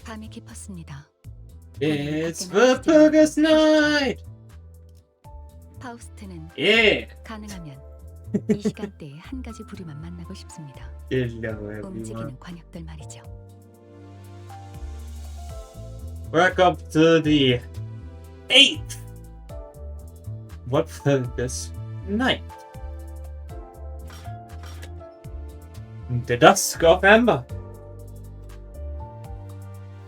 밤이 깊었습니다. It's Walpurgis Night! 파우스트는 Yeah! 가능하면 이 시간대에 한 가지 부류만 만나고 싶습니다. Hello everyone. 움직이는 관역들 말이죠. Welcome to the 8th Walpurgis Night. The Dusk of Amber.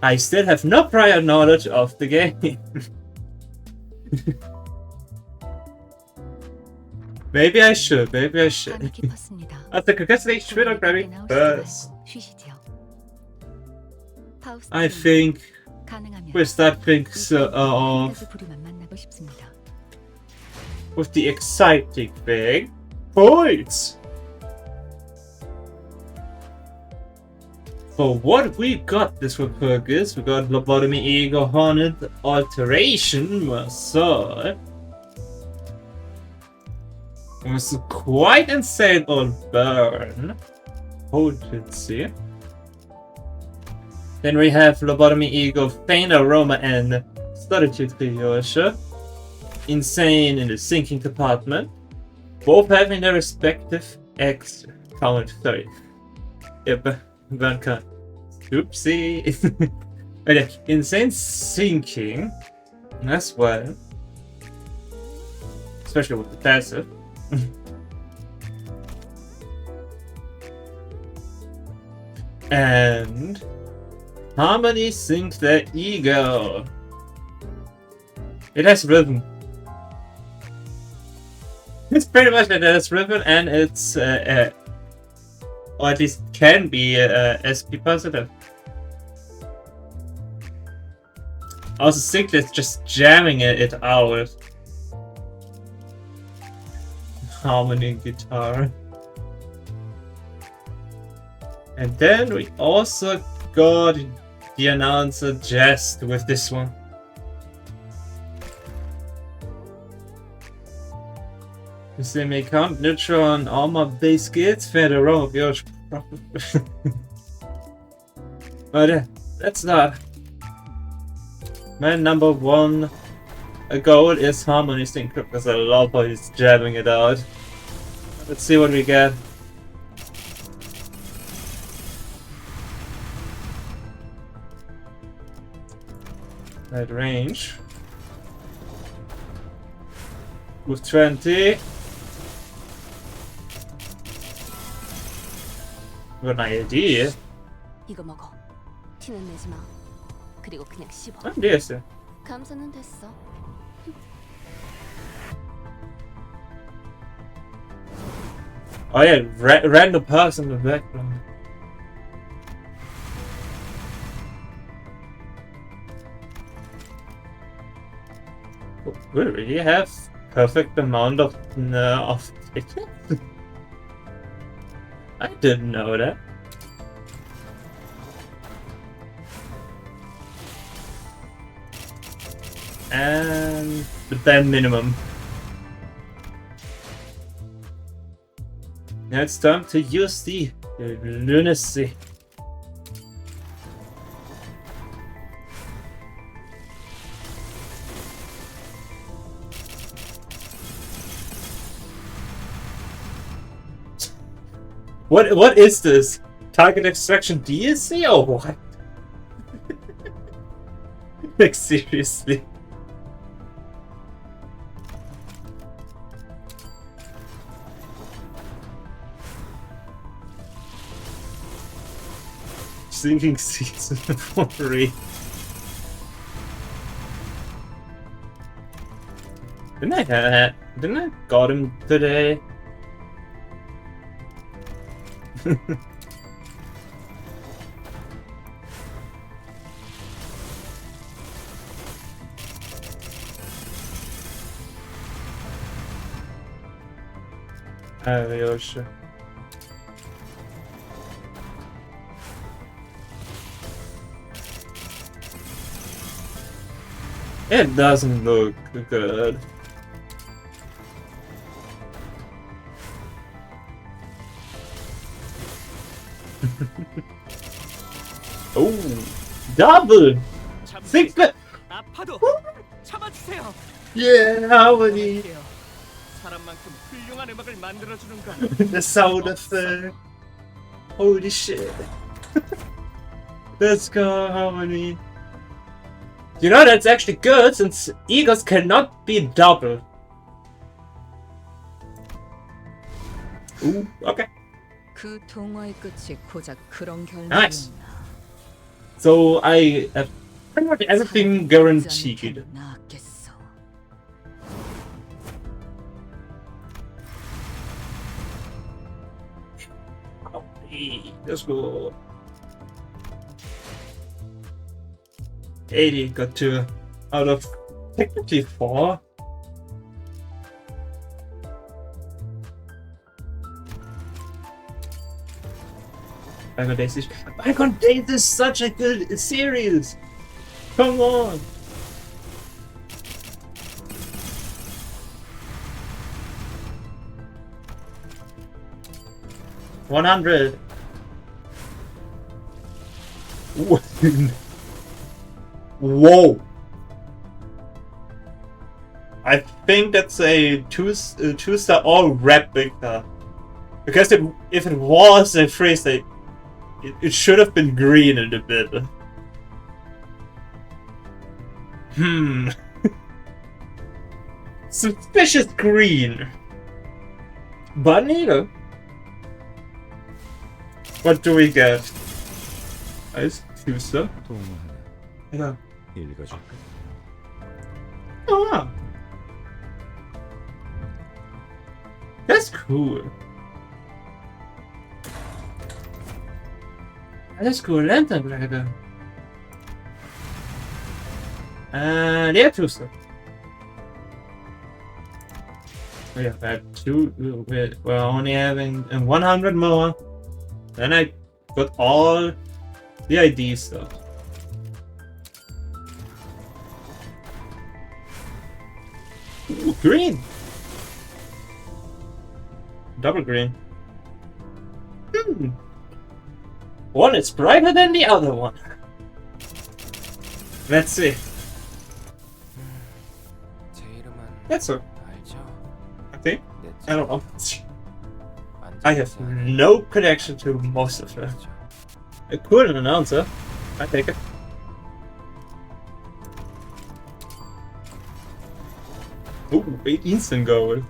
I still have no prior knowledge of the game. Maybe I should. 밤이 깊었습니다. I think I guess they should have grabbing first. 쉬시지요. I think 가능하면 we start things 한 가지 부류만 만나고 싶습니다. with the exciting thing. Points! For what we got this Walpurgis, we got Lobotomy Ego Haunted Alteration Massage. It was quite insane on burn. Potency. Then we have Lobotomy Ego Faint Aroma and Solitude Kyosha. Insane in the sinking department. Both having their respective X count. Sorry. Yep, burn count. Oopsie. Okay, insane sinking as well. Especially with the passive. And Harmony sinks their ego. It has rhythm. It's pretty much that it has rhythm, and it's or at least can be SP positive. I also think that's just jamming it out. Harmony guitar. And then we also got the announcer Jest with this one. They may count neutral and armor base skills further wrong, George. But that's not. Man number one. A goal is Harmony Sync because a Lobo is jamming it out. Let's see what we get. That range. With 20. Got an idea. 이거 먹어. 티는 내지 마. 그리고 그냥 씹어. Yes. 감사는 됐어. Oh yeah, random person in the background. We really have perfect amount of tickets? I didn't know that. And the bare minimum. Now it's time to use the lunacy. What is this? Target extraction DLC or what? Like seriously. Sinking season 3. Didn't I got him today? Yoshi. It doesn't look good. Oh, Double! Think that. 아파도 참아주세요. Yeah, harmony. 사람만큼 훌륭한 음악을 만들어주는가. The sound effect. Holy shit. Let's go, harmony. You know, that's actually good since eagles cannot be double. Ooh, okay. 그 동화의 끝이 고작 그런 Nice. 결말이었나. So I have pretty much everything guaranteed. 나았겠어. Okay, let's go. 80 got 2 out of technically 4. Bygone Days is such a good series! Come on! $100. Whoa! I think that's a two-star or replica. Because if it was a phrase, it should have been green a little bit. Suspicious green. But neither. What do we get? Ice Tusa? 동화 Yeah. 하나 읽어줄까? Oh. That's cool. That's cool. Lantern Rider. Yeah, Tusa. We have had two. We're only having 100 more. Then I got all the ID stuff. Ooh, green! Double green. One is brighter than the other one. Let's see. 제 이름은 That's all. 알죠? I think. 네, I don't know. 완전 I have 이상하네. no connection to most of them. A cool announcer. I take it. Ooh, 8 instant gold.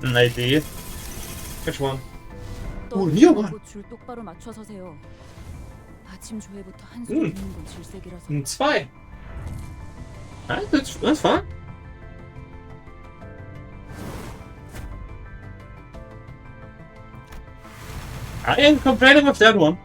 An idea. Which one? 오, 리어만. 줄 똑바로 맞춰 서세요. 아침 조회부터 한숨 음. 쉬는 건 질색이라서. 2. That's fine. I ain't complaining with that one.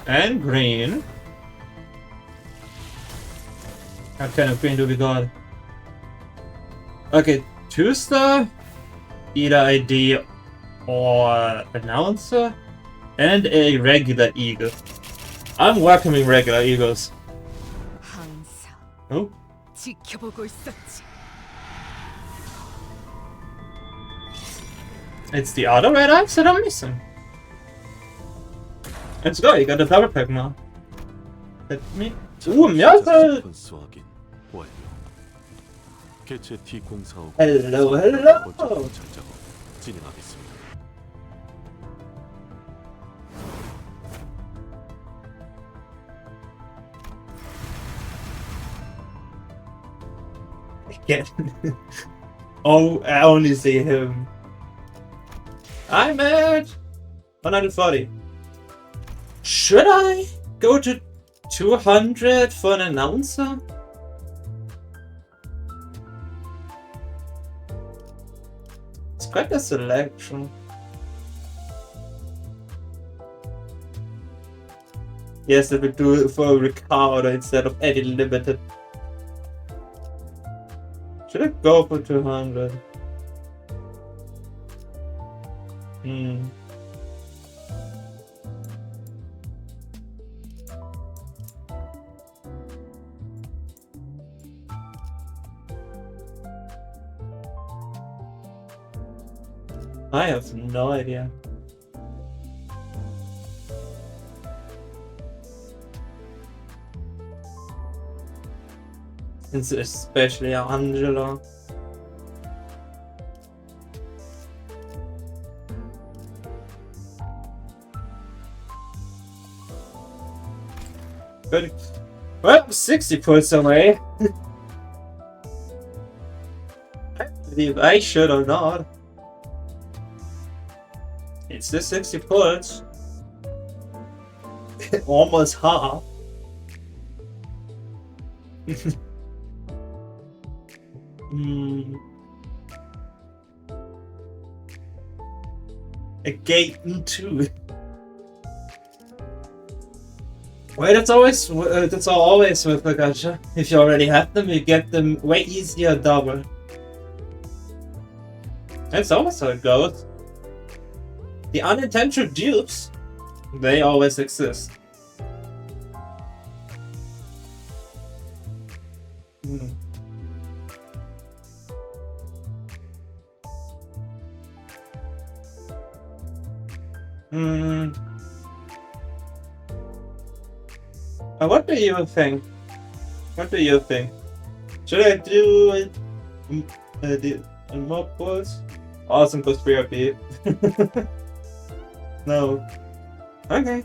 And green. What kind of green do we got? Okay, 2-star, either ID or announcer, and a regular eagle. I'm welcoming regular eagles. 항상 Oh, 지켜보고 있었지. it's the other red eyes that I'm missing. Let's go, you got a double pack now. Let me. Ooh, Miracle! 시퀀스 확인 완료. 개체 T045 Hello, hello! 정찰 작업 진행하겠습니다. Again. Oh, I only see him. I'm at 140. Should I go to 200 for an announcer? It's quite a selection. Yes, I would do it for Ricardo instead of Eddie Limited. Should I go for 200? I have no idea. It's especially Angela. But, well, 60 points away. I believe I should or not. It's the 60 points. Almost half. A gate into. Well, that's always with the gacha. If you already have them, you get them way easier double. That's always how it goes. The unintentional dupes, they always exist. What do you think? What do you think? Should I do it? The mob boss? Awesome plus 3 RP. No. Okay.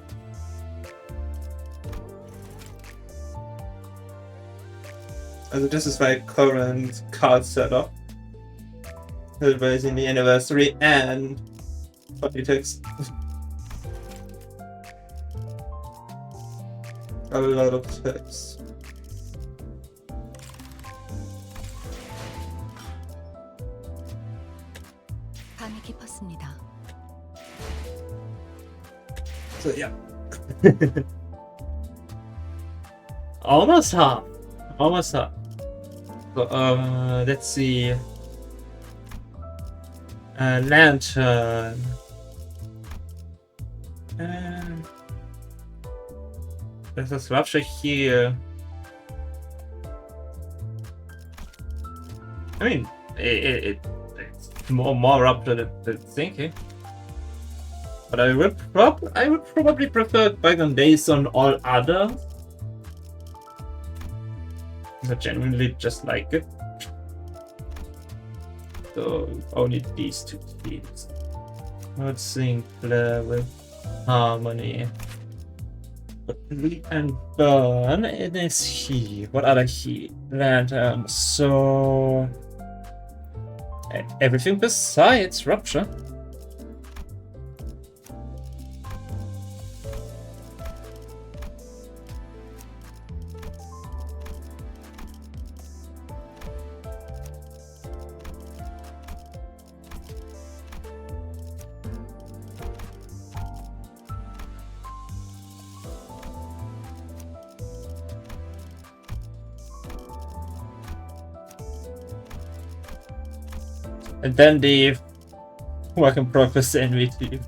Also this is my current card setup. Celebrating the anniversary and politics. A lot of text. 밤이 깊었습니다. So yeah. Almost half. Almost half. So, let's see. Lantern. There's a sculpture here. I mean, it's more up to the thinking. But I would probably prefer Bygone Days on all others. I genuinely just like it. So only these two themes. Let's sing with harmony. Read and burn. It is he. What other he? Lantern. So everything besides rupture. And then the work in progress NVT.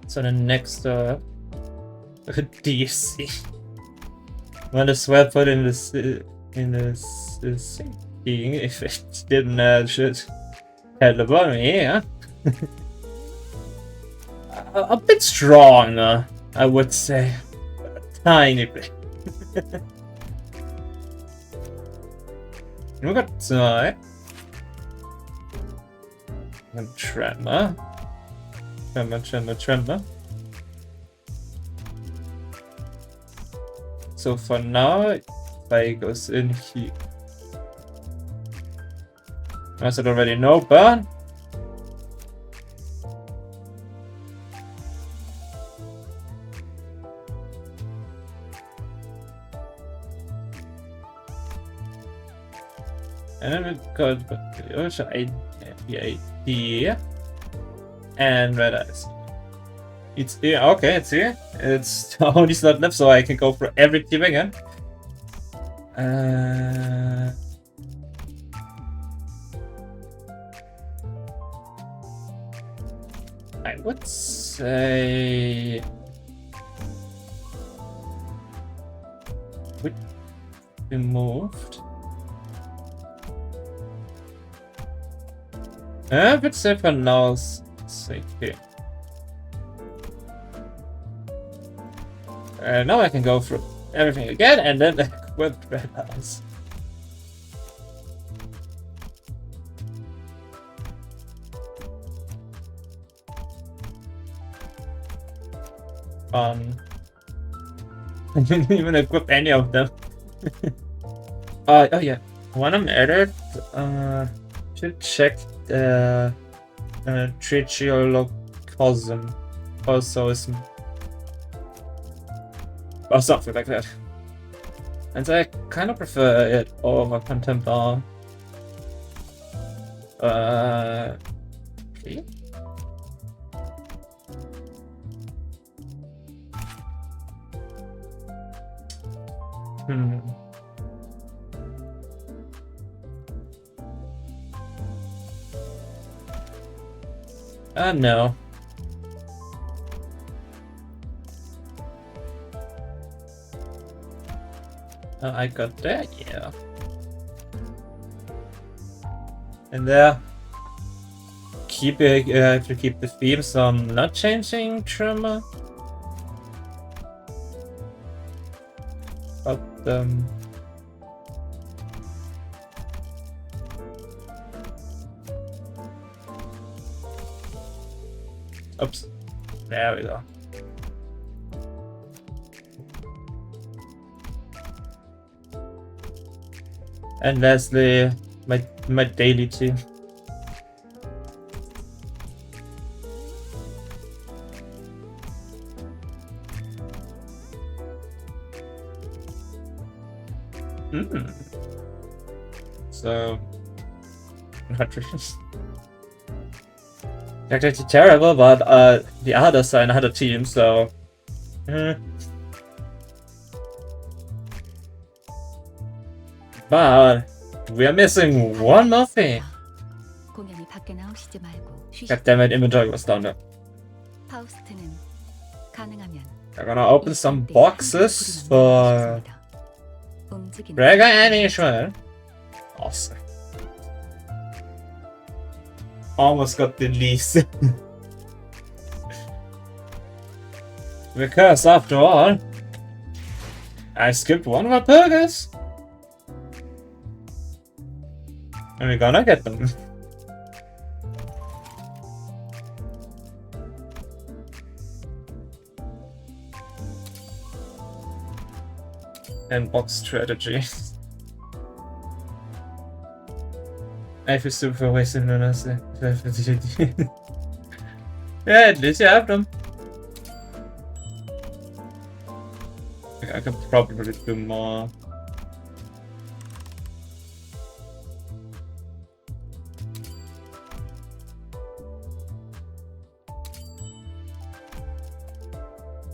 So the next DC. When as well put in this thinking if it didn't should have Lobotomy, yeah. A bit stronger, I would say. A tiny bit. We got and tremor. So for now, Fire goes in here. As I already know, burn. And then we got the idea and red eyes. It's here. Okay, it's here. It's the only slot left, so I can go for every team again. I would say would be moved. But say for now's sake here. Now I can go through everything again and then equip Red House. I didn't even equip any of them. Oh yeah, when I'm at it, should check the Trichiolocosm also is or something like that. And I kind of prefer it over Contemptor. Okay. No. I got that, yeah. And there, keep it. If you keep the themes on not changing Tremor, but oops, there we go. And lastly, my daily team. So, not actually terrible, but the others are another team, so. But we are missing one more thing. 공연이 밖에 나오시지 말고 God damn it, inventory was down there. 파우스트는 가능하면 They're gonna open some boxes for Rega Animation. Awesome. Almost got the least. Because after all, I skipped one Walpurgis. And we're gonna get them. And box strategy. I feel super wasted on us. Yeah, at least you have them. I could probably do more.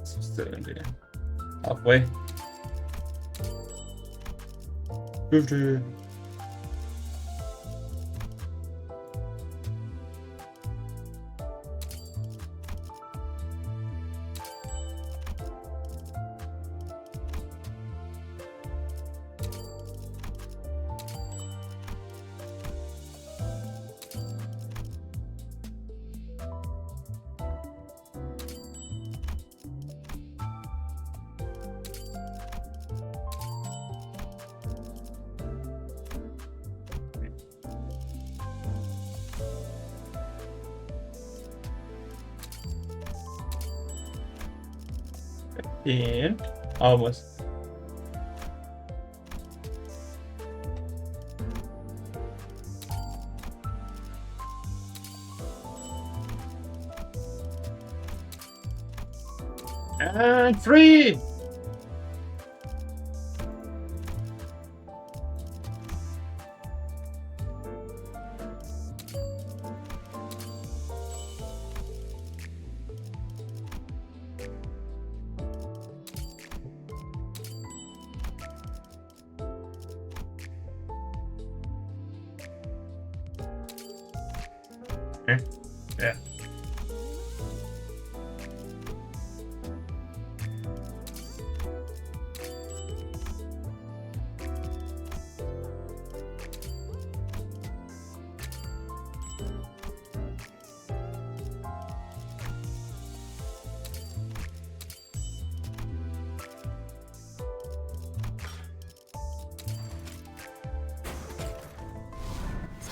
Still in there. Halfway. Good. And almost. And 3. Yeah.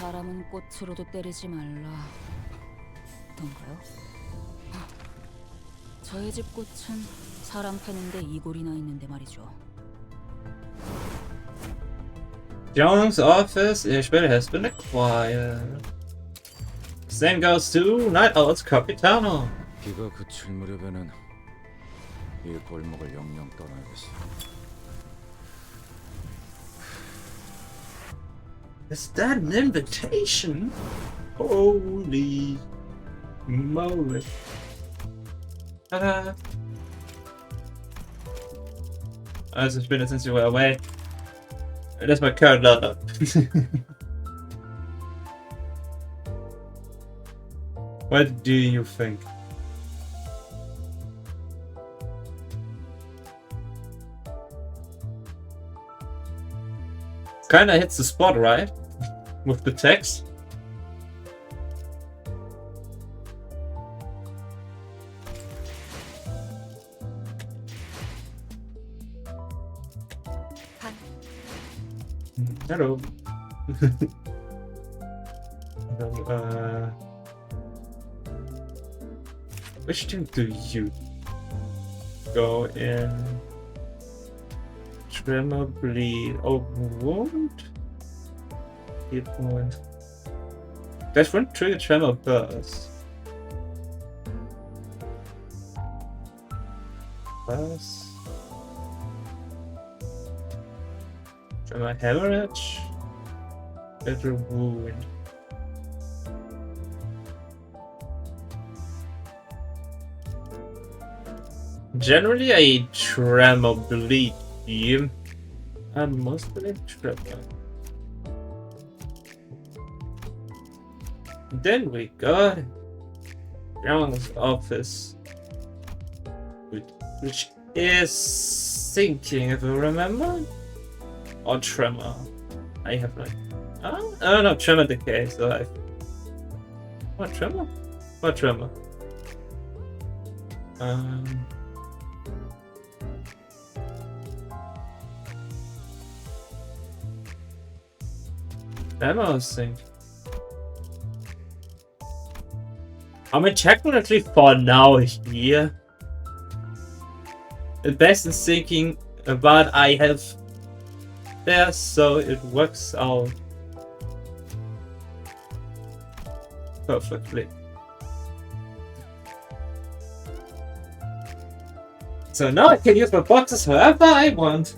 사람은 꽃으로도 때리지 말라. 던가요? 저의 집 꽃은 사람 패는데 이골이나 있는데 말이죠. Jones' office has been acquired. Same goes to Night Owl's Capitano. 비가 그칠 무렵에는 이 골목을 영영 떠나야겠어. Is that an invitation? Holy moly. Ta-da. It's been since you were away. That's my current laptop. What do you think? Kinda hits the spot, right? With the text. Hello. Which team do you go in? Tremor, bleed, wound? Hit point. That's one trigger tremor burst. Burst. Tremor hemorrhage. Better wound. Generally, I tremor bleed team. And mostly tremor. Then we got Young's office, which is sinking, if I remember, or tremor. I have like, oh no, tremor decay. So I, what tremor? What tremor? Tremor sink. I mean, technically for now here, the best is thinking about I have there, so it works out perfectly. So now I can use my boxes however I want.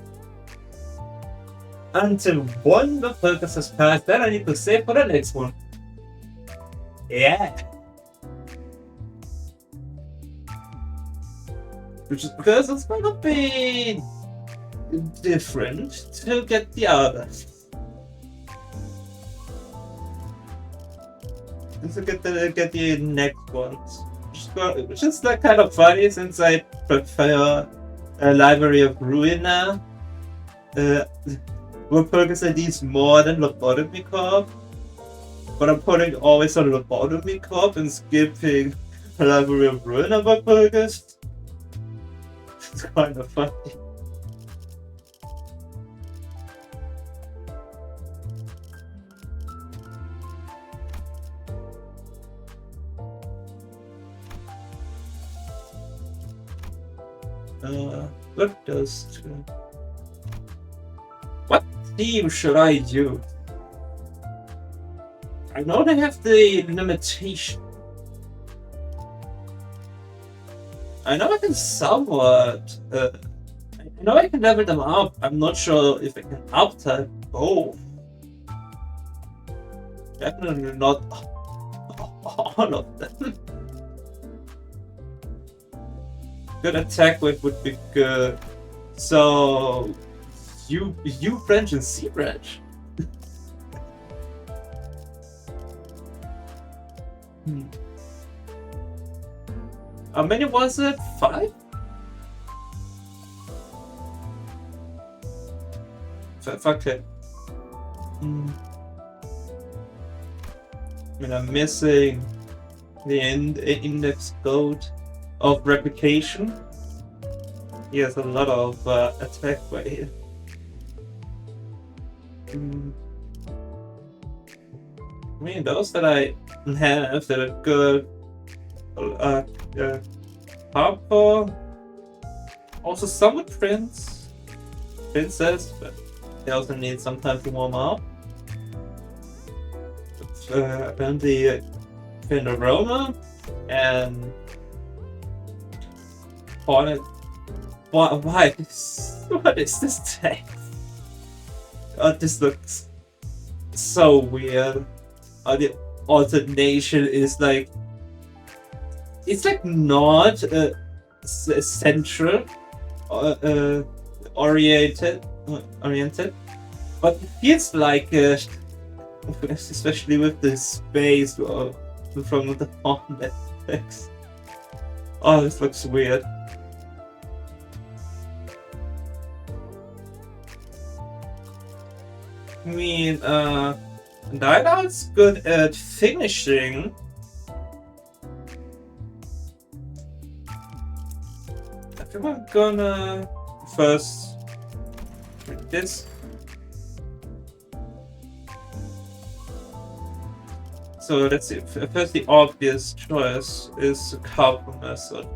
Until one Walpurgis has passed, then I need to save for the next one. Yeah. Which is because it's gonna be different to get the others. To get the next ones. Which is like kind of funny since I prefer a Library of Ruina. Walpurgis IDs more than Lobotomy Corp. But I'm putting always on Lobotomy Corp and skipping Library of Ruina Walpurgis. It's kind of funny. What does what theme should I use? I know they have the limitation. I know I can somewhat. I know I can level them up. I'm not sure if I can up-type both. Definitely not all of them. Good attack weight would be good. So U branch and C branch. How many was it? 5? Okay. I mean, I'm missing the index code of replication. He has a lot of attack weight. I mean, those that I have that are good, purple, also some with princess, but they also need some time to warm up. Apparently, aroma and Hornet. Why? What is this text? Oh, this looks so weird. The alternation is like, it's like not central oriented, but it feels like, especially with the space from the Hornet text. Oh, this looks weird. I mean, Nightout's good at finishing. I think I'm gonna first read this. So let's see. First, the obvious choice is the carbon method.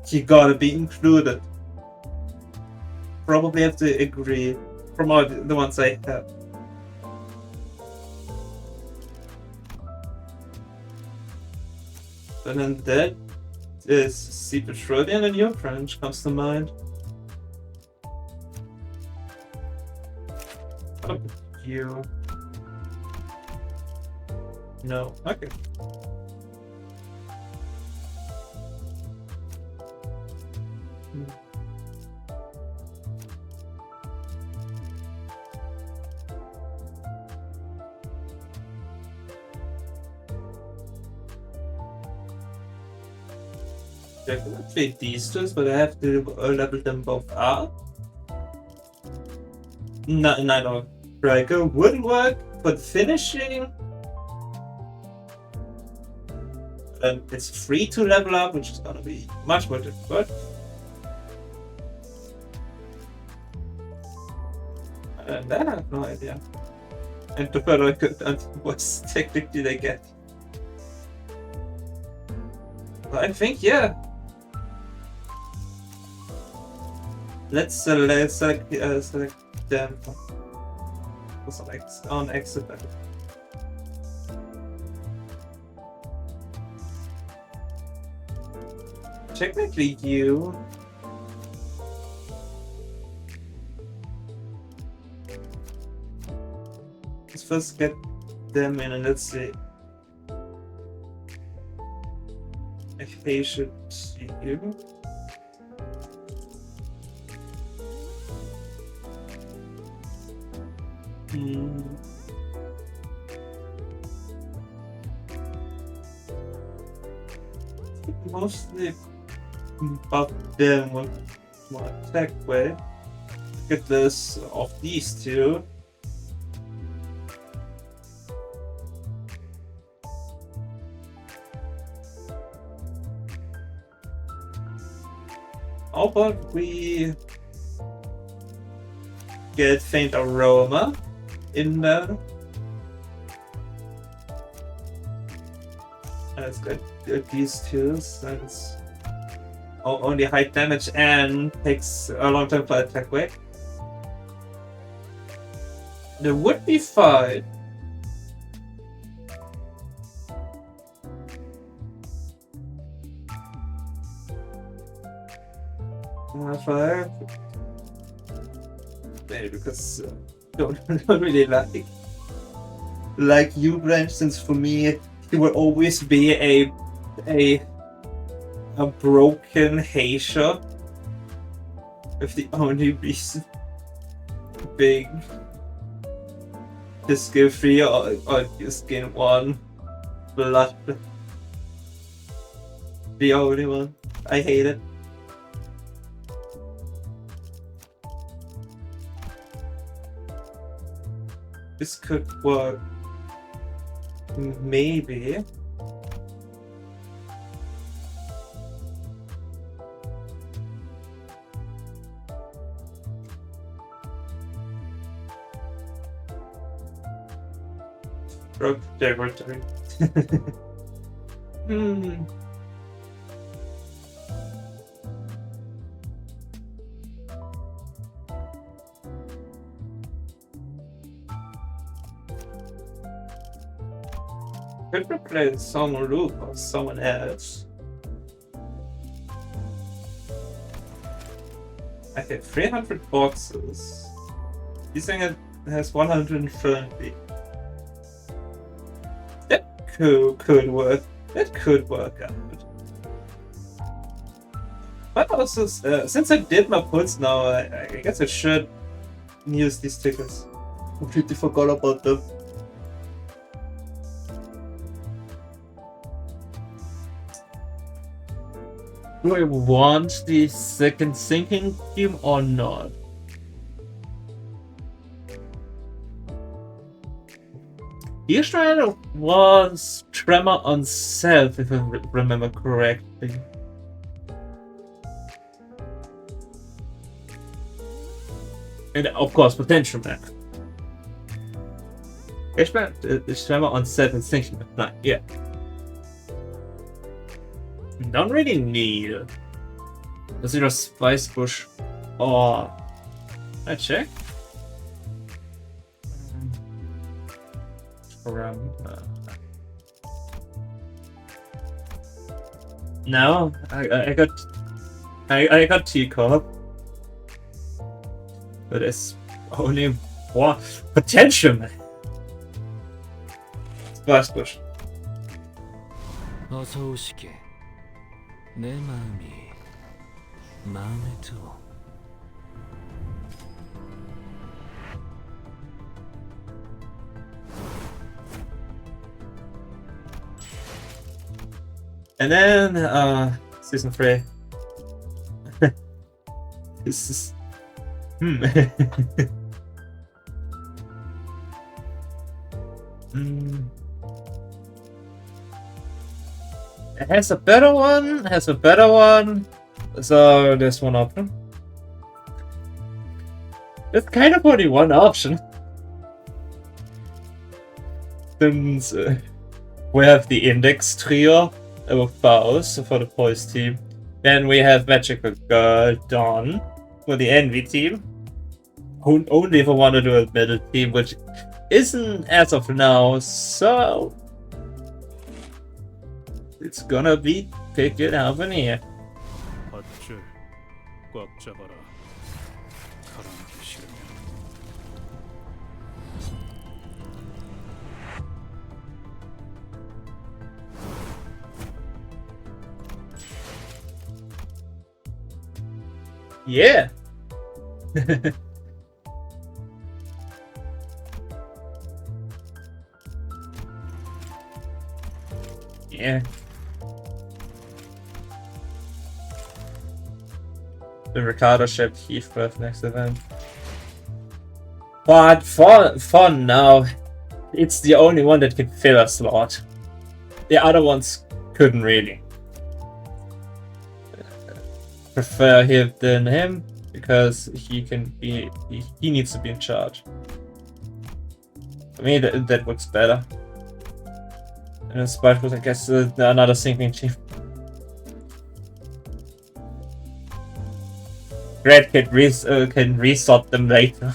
You gotta be included. Probably have to agree from all the ones I have. And then that is C. Petroleum, and your French comes to mind. What about you? No. Okay. Definitely these two, but I have to level them both up. No, Breaker would work, but finishing. And it's free to level up, which is gonna be much more difficult. And I have no idea. And the further I could, what technically they get. But I think, yeah. Let's select them. Select on exit. Technically, you. Let's first get them in, and let's see if they should see you. Mostly buff them with more attack way. Get this of these two. How about we get faint aroma in there? Let's get these two, since only high damage and takes a long time for attack weight. There would be 5. Fire. Maybe because don't really like you, Branch, since for me it will always be a broken Heisha with the only reason being the skill 3 or just gain 1 blood. The only one. I hate it. This could work. Maybe. Broke territory. Hmm. Could replace someone Luke or someone else. Okay, 300 boxes. This thing has 130. That could work. That could work out. But also, since I did my puts now, I guess I should use these tickets. Completely forgot about them. Do I want the second sinking team or not? Israel was Tremor on Self, if I remember correctly. And of course, Potential Map. Israel is Tremor on Self and Sinking Map. Yeah. Don't really need it. Does it a Spice Bush? Or I check. No, I got T-Corp, but it's only one potential. Spice Bush. 어서 오시게. 내 마음이 마음에 들어. And then, season 3. This is... It has a better one, so there's one option. There's kind of only one option. Since we have the Index Trio with Faust for the Poise team. Then we have Magical Girl Dawn for the Envy team. Only if I want to do a middle team, which isn't as of now, so it's gonna be pick it up in here. 밧줄 꽉 잡아라. 살아남기 싫으면. Yeah. Yeah. The Ricardo ship Heathcliff next event. But for now, it's the only one that can fill a slot. The other ones couldn't really. Prefer him than him because he needs to be in charge. I mean that looks better. And in spite of, I guess, another sinking chief. Red can resort them later.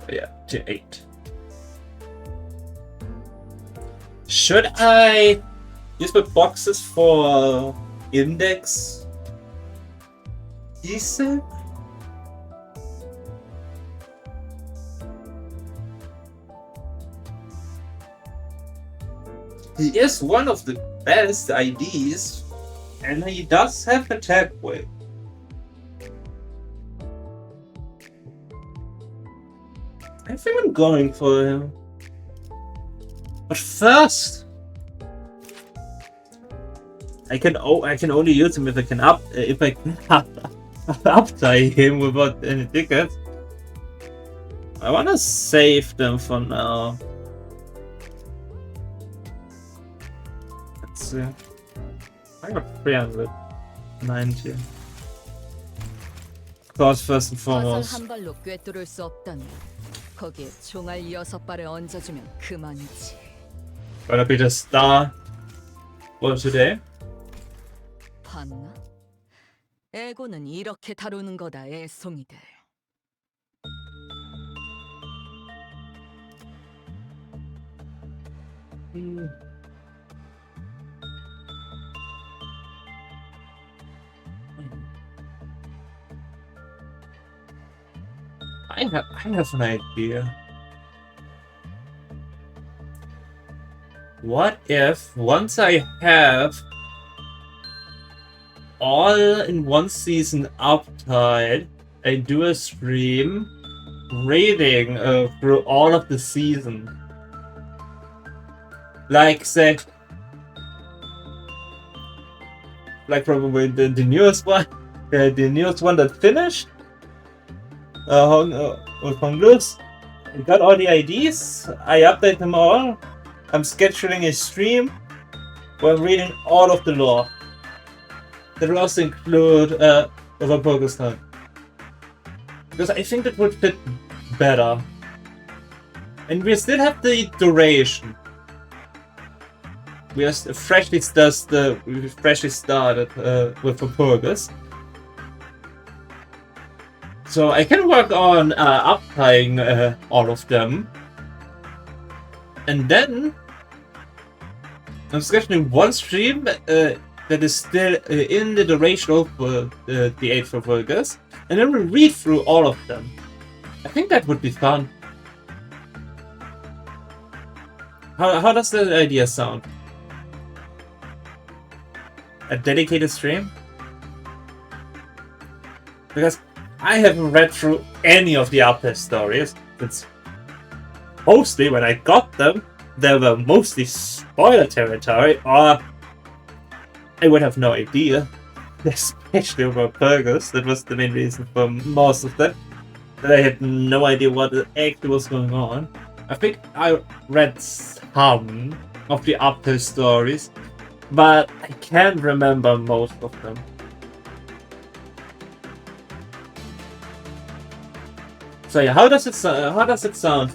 Yeah, to 8. Should I use my boxes for Index? Decent? He is one of the best IDs, and he does have attack weight. I think I'm going for him. But first, I can only use him if I can uptie him without any tickets. I wanna save them for now. Let's see. I got 390. course, first and 화살 foremost. 한 발로 꿰뚫을 수 없다면 거기에 총알 6발을 얹어주면 그만이지. Gonna be the star for today. 봤나? 에고는 이렇게 다루는 거다, 애송이들. I have an idea. What if once I have all in one season uptied, I do a stream reading through all of the season? Like say, like probably the newest one, the newest one that finished. With Congress, I got all the IDs. I update them all. I'm scheduling a stream where I'm reading all of the lore. That will also include Walpurgis Night, because I think that would fit better. And we still have the duration. We are freshly started with Walpurgis. So I can work on uptying all of them. And then I'm scheduling one stream that is still in the duration of the 8th Walpurgis, and then we'll read through all of them. I think that would be fun. How does that idea sound? A dedicated stream? Because I haven't read through any of the update stories. It's mostly when I got them, they were mostly spoiler territory, or I would have no idea. Especially over Walpurgis, that was the main reason for most of them. That I had no idea what actually was going on. I think I read some of the update stories, but I can't remember most of them. So yeah, how does it sound?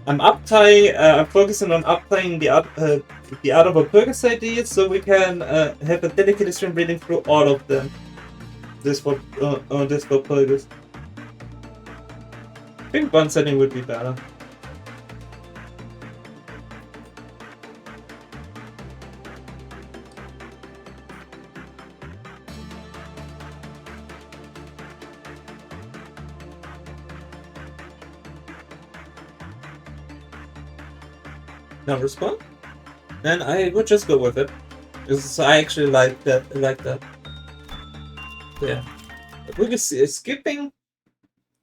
I'm focusing on uptying the other Walpurgis ideas, so we can have a dedicated stream reading through all of them. This Walpurgis. I think one setting would be better. No respond? Then I would just go with it. Because I actually like that. So yeah. We'll be skipping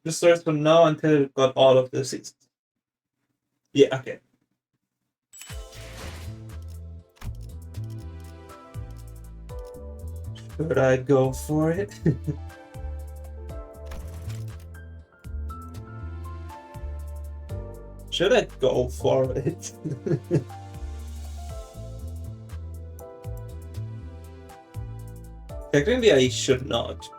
the stories from now until we've got all of the seasons. Yeah, okay. Should I go for it? Should I go for it? Technically, I should not.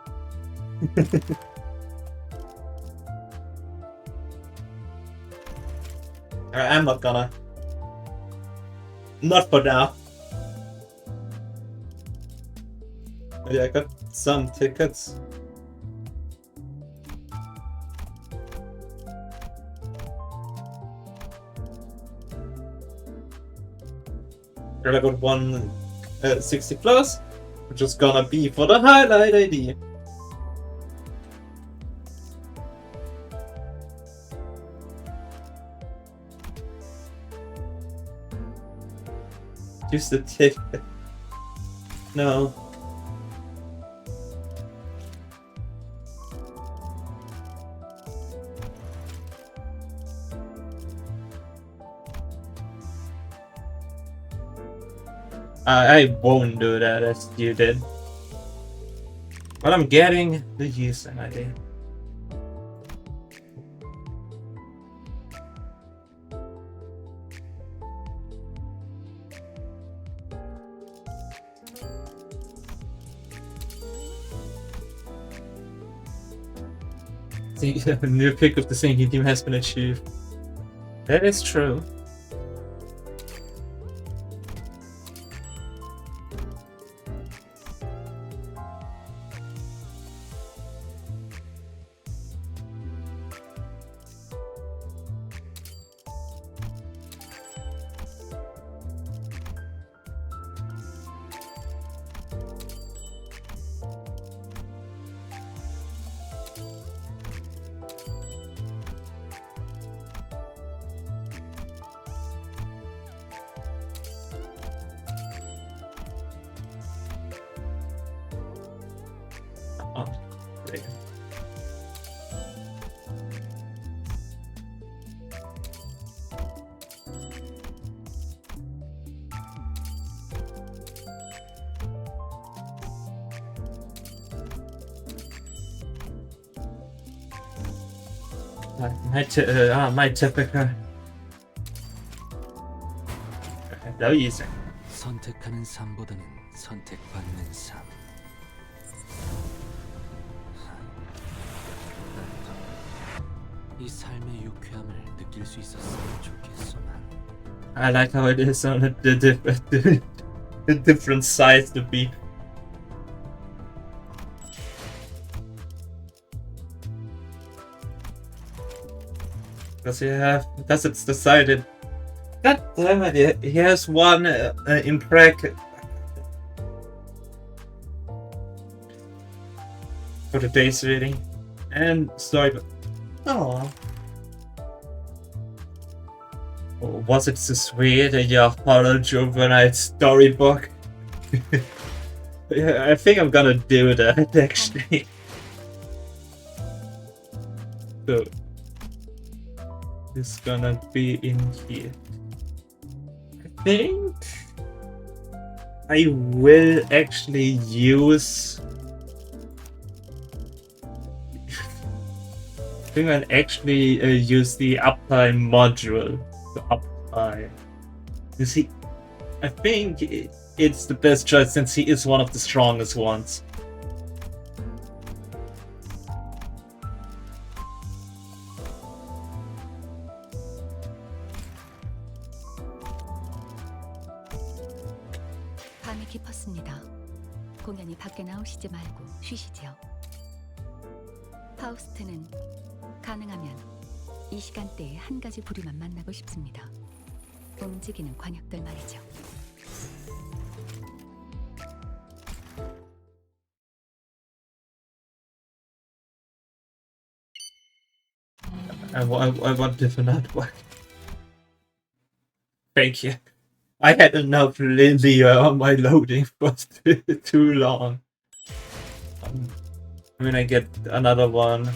I'm not gonna. Not for now. Yeah, I got some tickets. I got 160 plus, which is gonna be for the highlight ID. Use the ticket. No. I won't do that as you did. But I'm getting the user ID. The new pick of the sinking team has been achieved. That is true. Oh, there. My typical. No easy. 선택하는 삶보다는 선택받는 삶. 이 삶의 유쾌함을 느낄 수 있었으면 좋겠소만. I like how it is on the different sides to be. Because it's decided. God damn it! He has one impreg for today's reading, and sorry, oh. Was it so sweet in your horror juvenile storybook? Yeah, I think I'm gonna do that actually. So it's gonna be in here. I think I will actually use. I think I'll actually use the apply module. To apply. You see, I think it's the best choice since he is one of the strongest ones. 밤이 깊었습니다. 공연이 밖에 나오시지 말고 쉬시지요. 파우스트는 가능하면 이 시간대에 한 가지 부류만 만나고 싶습니다. 움직이는 관역들 말이죠. I want different artwork. Thank you. I had enough Lilia on my loading for too long. I mean, I get another one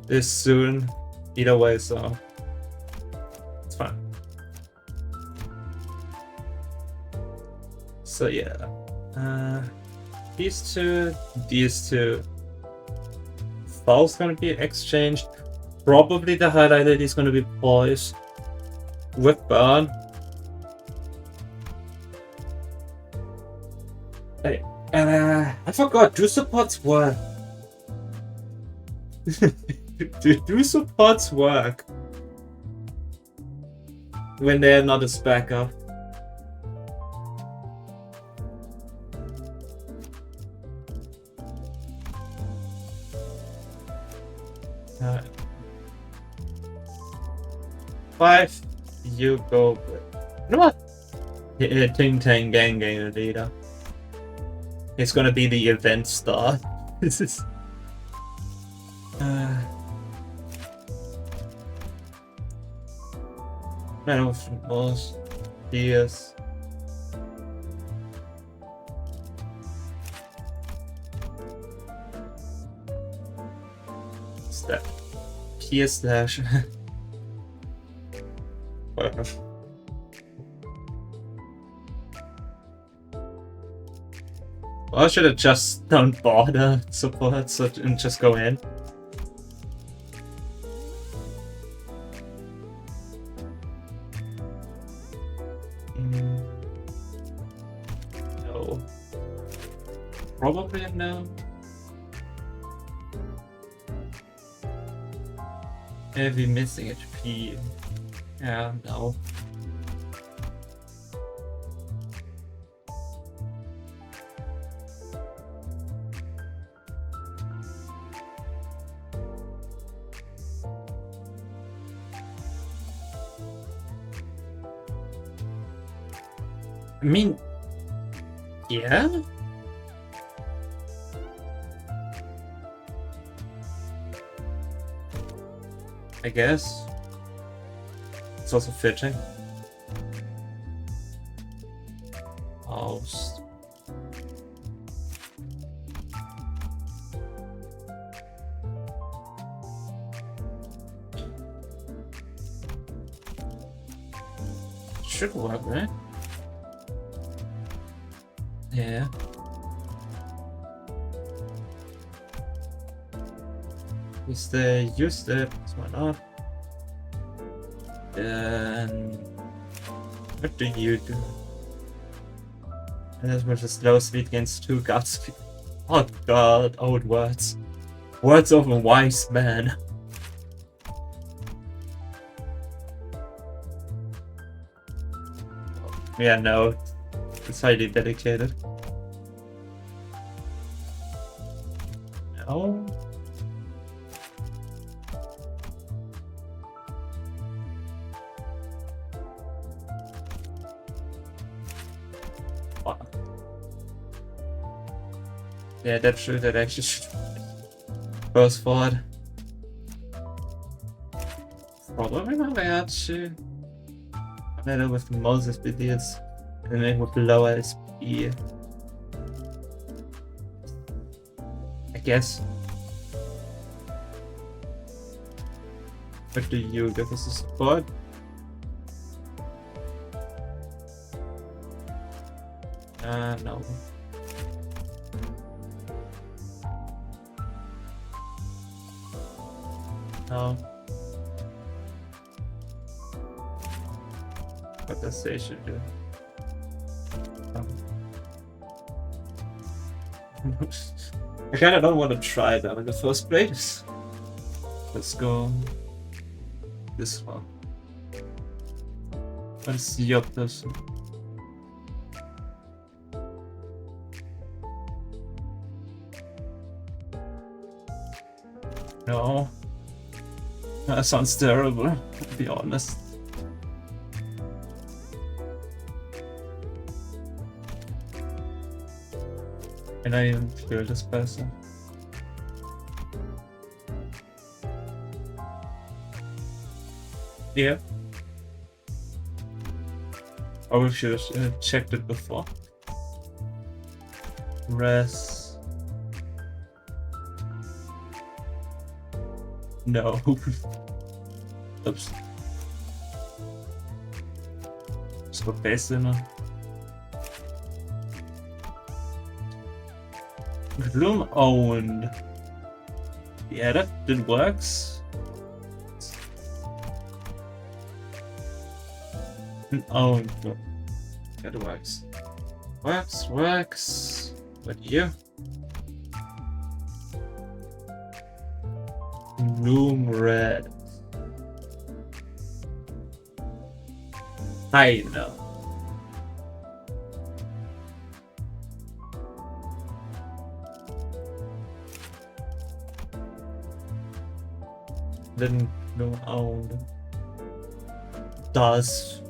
this soon. Either way, so it's fine. So yeah, these two. Foul's gonna be exchanged. Probably the highlighted is gonna be Poise with Burn. Hey, I forgot. Do supports work? do supports work when they're not as backup? Five, you go. You know what? Ting Tang Gang Gang leader. It's gonna be the event star. This is. Man of most years. What's that? P slash. Whatever. Well, I should have just don't bother supports and just go in. No. Probably a no. Heavy missing HP. Yeah, no. I mean, yeah. I guess. It's also fitting. Oh. Should work, right? Yeah. Use the, why not? Then what do you do? And as much as slow speed against 2 god speed. Oh god, old words. Words of a wise man. Yeah, no. It's highly dedicated. No. Wow. Yeah, that's true. That actually goes forward. Probably not actually. Better with Moses videos and then with lower SP. I guess. What do you give us a support? No. No. What does they should do? I kinda don't want to try that in the first place. Let's go this one. What is your person? No. That sounds terrible, to be honest. Can I even kill this person? Yeah. Oh, we should have checked it before. Res. No. Oops. Just put base in her. Gloom owned. Yeah, that works. Owned. That works. Works. But you? Gloom red. I know. Then no own does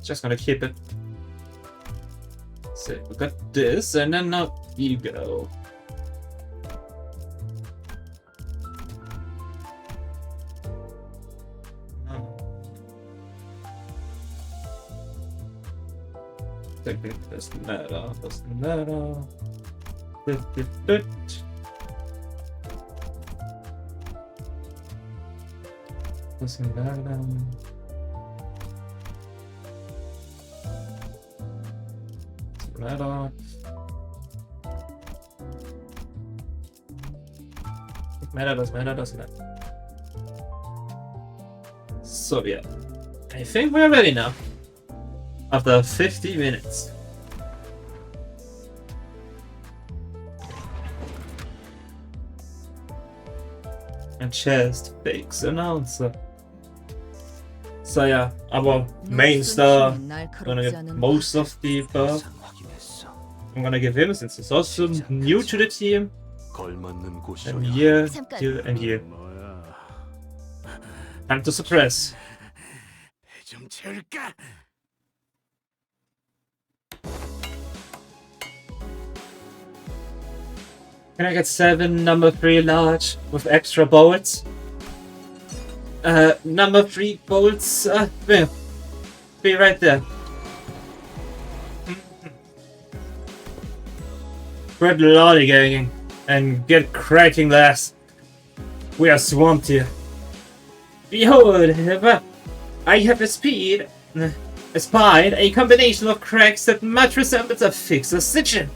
just gonna keep it. So we got this, and then now you go. Doesn't matter. Doesn't matter. Doesn't matter. Doesn't matter. So yeah, I think we're ready now. After 50 minutes. and chest fakes announcer. So yeah, our main star, gonna get most of the buff. 이상 확인했어. I'm gonna give him since he's also new to the team. 걸맞는 곳이라. And here, 잠깐. here, and here. 뭐야? Time to suppress. 좀 채울까? Can I get 7 number 3 large with extra bullets? Number 3 bullets, there. Be right there. Quit lollygagging and get cracking, lass. We are swamped here. Behold, I have espied a combination of cracks that much resembles a fixer stitching.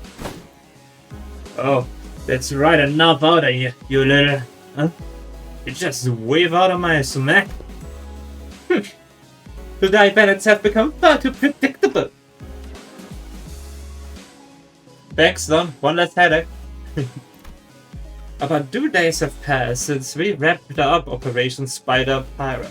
Oh, that's right enough out of you, you little... Huh? You just wave out of my smack. The diabetics have become far too predictable. Thanks, Don. One less headache. About 2 days have passed since we wrapped up Operation Spider Pyra.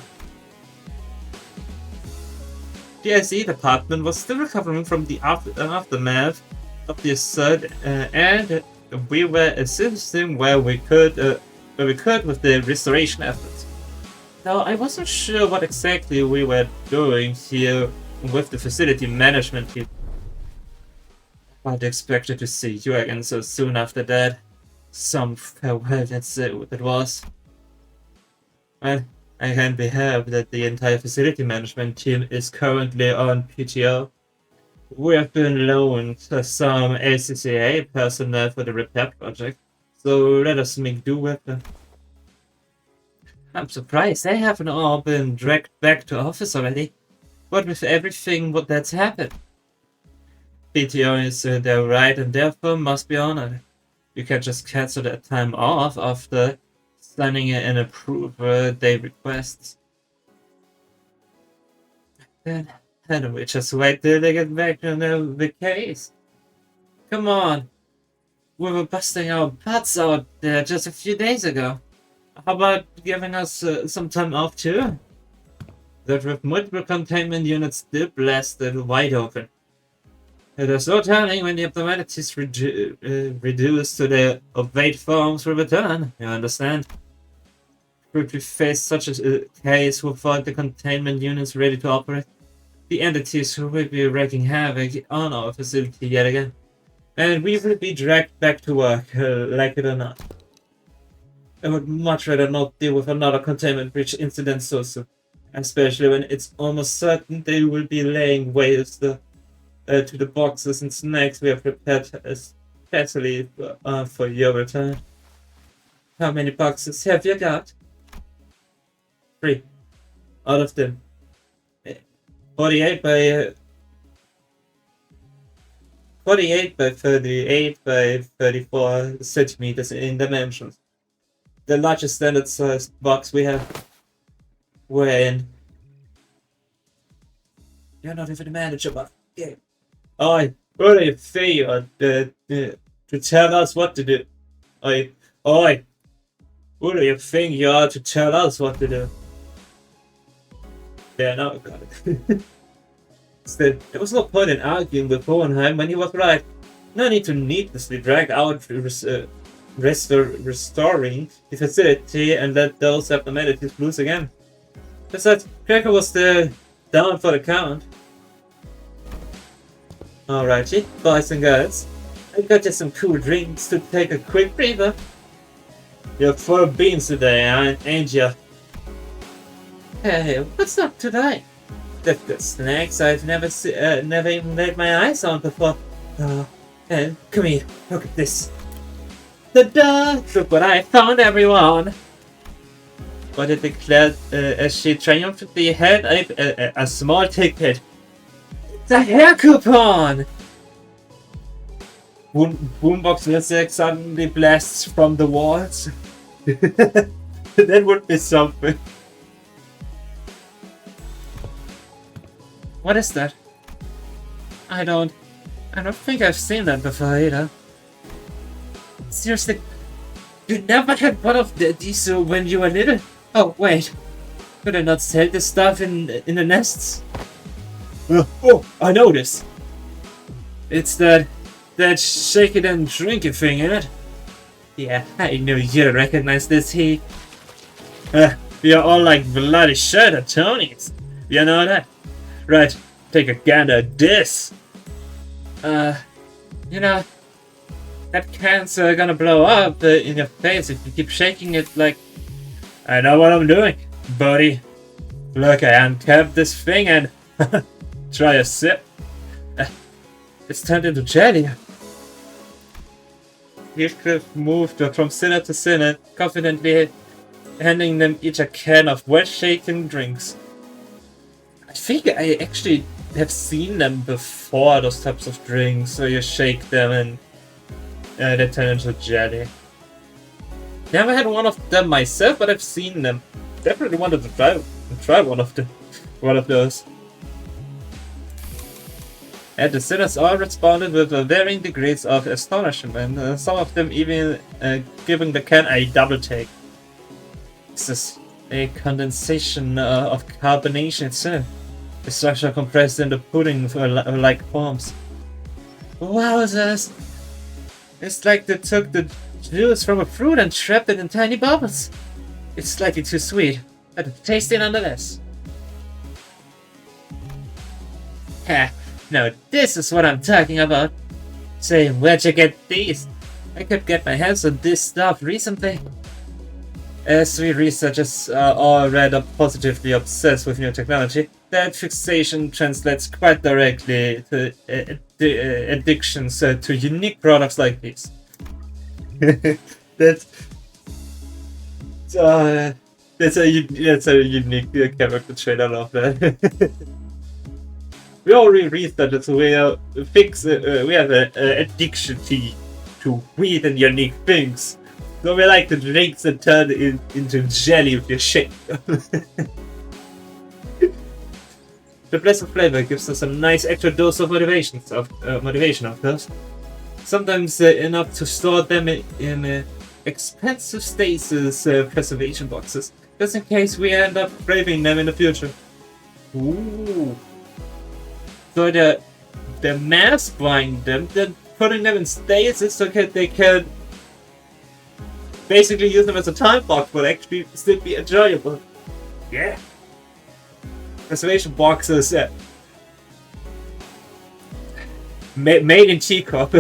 The IC department was still recovering from the aftermath of the assault, and we were assisting where we could with the restoration efforts. Now, I wasn't sure what exactly we were doing here with the facility management people. But expected to see you again so soon after that. Some farewell, that's what it was. Well, I can't be happy that the entire facility management team is currently on PTO. We have been loaned some ACCA personnel for the repair project, so let us make do with them. I'm surprised they haven't all been dragged back to office already. What with everything that's happened? PTO is their right and therefore must be honored. You can't just cancel that time off after signing an approval they request. Then we just wait till they get back to the case. Come on. We were busting our butts out there just a few days ago. How about giving us some time off too? That with multiple containment units still blasted wide open. There's no telling when the abnormalities reduced to their ovate forms will return, you understand? If we face such a case without the containment units ready to operate, the entities will be wreaking havoc on our facility yet again. And we will be dragged back to work, like it or not. I would much rather not deal with another containment breach incident so soon, especially when it's almost certain they will be laying waste to the boxes and snacks we have prepared especially for your return. How many boxes have you got? 3. Out of them. 48 by 38 by 34 centimeters in dimensions. The largest standard sized box we have. We're in. You're not even a manager, but yeah. Oi, what do you feel to tell us what to do? Oi, who do you think you are to tell us what to do? Yeah, now I got it. Still, there was no point in arguing with Hohenheim when he was right. No need to needlessly drag out restoring the facility and let those abnormalities loose again. Besides, Cracker was still down for the count. Alrighty, boys and girls, I got you some cool drinks to take a quick breather. You're full of beans today, ain't you? Hey, what's up today? They've got snacks I've never even laid my eyes on before. And come here, look at this. Ta-da! Look what I found, everyone! But it declared as she triumphantly held a small ticket. It's a hair coupon! Boombox music suddenly blasts from the walls. That would be something. What is that? I don't think I've seen that before either. Seriously, You never had one of these when you were little? Oh, wait. Could I not sell this stuff in the nests? Oh, I know this. It's that shake it and drink it thing, isn't it? Yeah, I knew you'd recognize this heat. You're all like bloody shirt at Tony's. You know that? Right, take a gander at this. You know, that can's gonna blow up in your face if you keep shaking it like... I know what I'm doing, buddy. Look, I uncapped this thing and... try a sip. It's turned into jelly. Heathcliff moved from sinner to sinner, confidently handing them each a can of well-shaken drinks. I think I actually have seen them before, those types of drinks, so you shake them and they turn into jelly. Never had one of them myself, but I've seen them. Definitely wanted to try one of those. And the sinners all responded with varying degrees of astonishment, some of them even giving the can a double take. This is a condensation of carbonation itself. The structure compressed into pudding-like forms. Wowzers! It's like they took the juice from a fruit and trapped it in tiny bubbles. It's slightly too sweet, but tasty nonetheless. Ha! Now this is what I'm talking about. Say, where'd you get these? I could get my hands on this stuff recently. As we researchers are all rather positively obsessed with new technology, that fixation translates quite directly to addictions to unique products like these. That's a unique character trait. I love that. We already researchers we have an addiction to weird and unique things. So we like the drinks that turn into jelly if you shake them. The blessed flavor gives us a nice extra dose of motivation, of course. Sometimes enough to store them in expensive stasis preservation boxes, just in case we end up craving them in the future. Ooh. So they're mass buying them, then putting them in stasis so they can basically use them as a time box, but actually still be enjoyable. Yeah. Preservation boxes, made in teacup.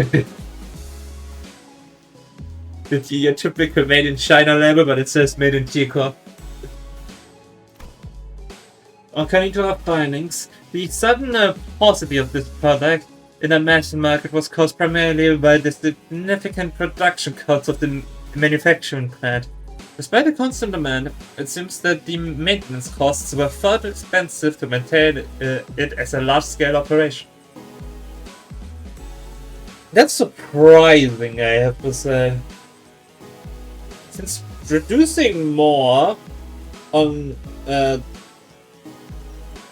Your typical made in China label, but it says made in teacup. According to our findings, the sudden paucity of this product in the mass market was caused primarily by the significant production costs of the manufacturing plant. Despite the constant demand, it seems that the maintenance costs were far too expensive to maintain it as a large-scale operation. That's surprising, I have to say. Since reducing more on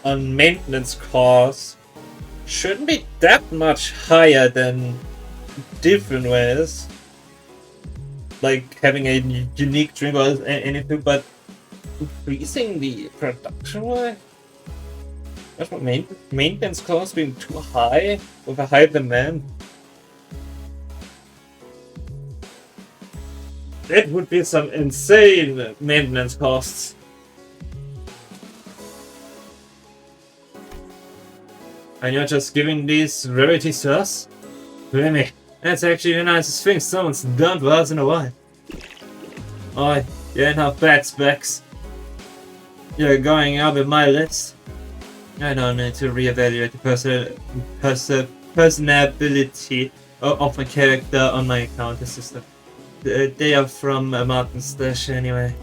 maintenance costs shouldn't be that much higher than different ways, like having a unique drink or anything, but increasing the production way? That's what maintenance costs being too high with a high demand. That would be some insane maintenance costs. And you're just giving these rarities to us? Really? That's actually the nicest thing someone's done for us in a while. Oh, you ain't have bad specs. You're going up in my list. I don't need to reevaluate the personality of my character on my encounter system. They are from Martin's stash anyway.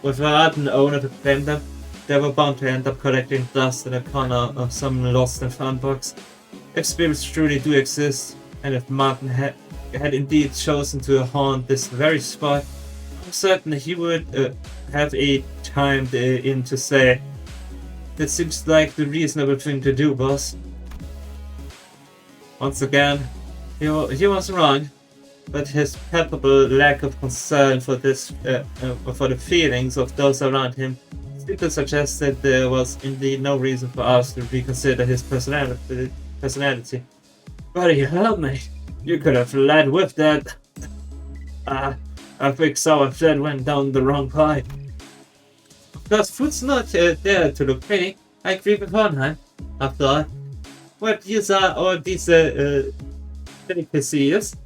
Without an owner to claim them, they were bound to end up collecting dust in a corner of some lost and found box. If spirits truly do exist, and if Martin had indeed chosen to haunt this very spot, I'm certain he would have a chimed in to say, "That seems like the reasonable thing to do, boss." Once again, he was wrong, but his palpable lack of concern for for the feelings of those around him seemed to suggest that there was indeed no reason for us to reconsider his personality. Buddy, help me! You could have led with that. I think sour thread went down the wrong pipe. Of course, food's not there to look pretty. I agree with Hornheim. After all, what use are all these delicacies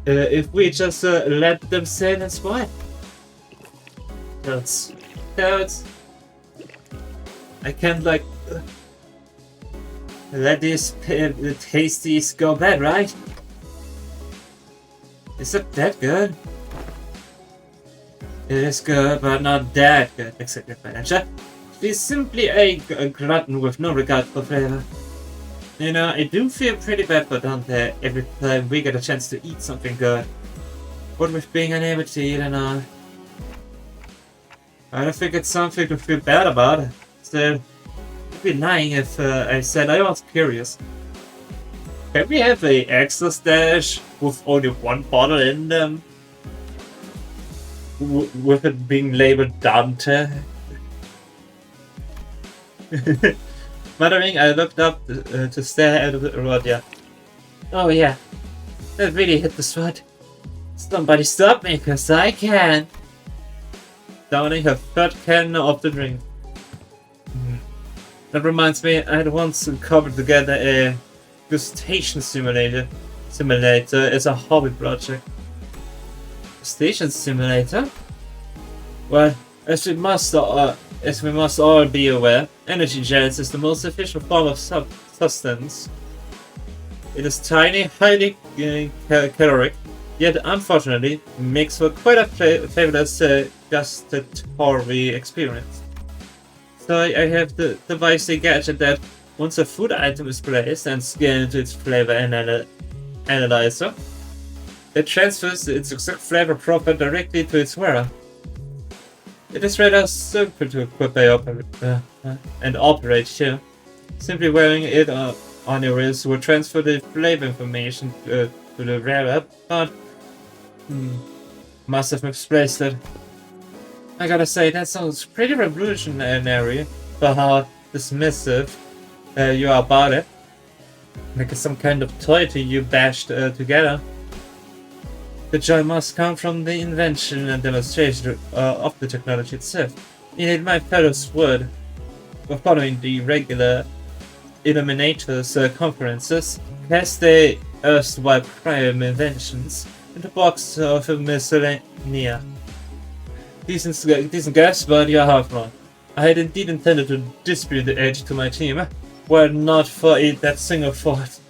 if we just let them sit and spoil? Carrots. I can't let these tasties go bad, right? Is it that good? It is good, but not that good, accepted manager. She's simply a glutton with no regard for flavor. You know, I do feel pretty bad for Dante every time we get a chance to eat something good. What with being unable to eat and all. I don't think it's something to feel bad about. Still, I'd be lying if I said I was curious. Can we have a extra stash with only one bottle in them? With it being labeled Dante? Muttering, I looked up to stare at Rodia. Oh yeah, that really hit the spot. Somebody stop me, cause I can! Downing her third can of the drink. That reminds me, I had once covered together a gustation simulator as a hobby project. Station simulator? Well, as we must all be aware, energy gels is the most efficient form of substance. It is tiny, highly caloric, yet unfortunately makes for quite a fabulous gustatory experience. So I have devised a gadget that, once a food item is placed and scanned into its flavor analyzer, it transfers its exact flavor profile directly to its wearer. It is rather simple to equip and operate too. Simply wearing it on your wrist will transfer the flavor information to the wearer, but must have misplaced it. I gotta say, that sounds pretty revolutionary for how dismissive you are about it. Like some kind of toy to you bashed together. The joy must come from the invention and demonstration of the technology itself. Indeed, my fellows would, following the regular Illuminators conferences, cast their erstwhile prior inventions in the box of miscellanea. Decent guess, but you're half wrong. I had indeed intended to distribute the edge to my team, were it not for that single thought.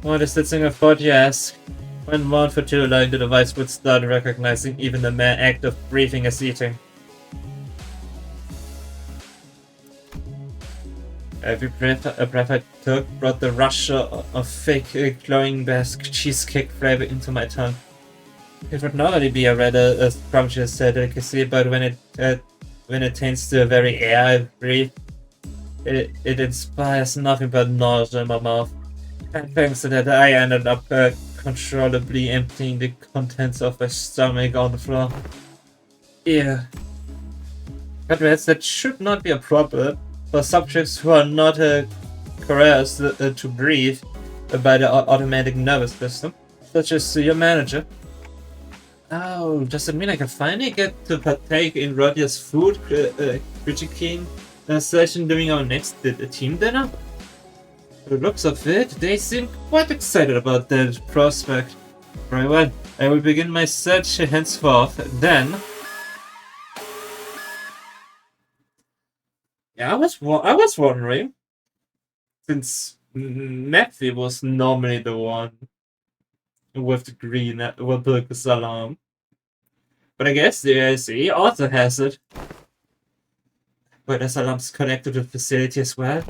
What is that single thought, you ask? When worn for too long, the device would start recognizing even the mere act of breathing as eating. Every breath I took brought the rush of fake glowing basque cheesecake flavor into my tongue. It would normally be a rather scrumptious delicacy, but when it taints the very air I breathe, it inspires nothing but nausea in my mouth. And thanks to that, I ended up controllably emptying the contents of my stomach on the floor. Yeah. But that should not be a problem for subjects who are not coerced to breathe by the automatic nervous system, such as your manager. Oh, does it mean I can finally get to partake in Rodia's food critiquing session during our next team dinner? The looks of it, they seem quite excited about that prospect. Very well, I will begin my search henceforth. Then, yeah, I was wondering, since Matthew was normally the one with the green Walpurgis alarm, but I guess the AIC also has it. But this alarm's connected to the facility as well.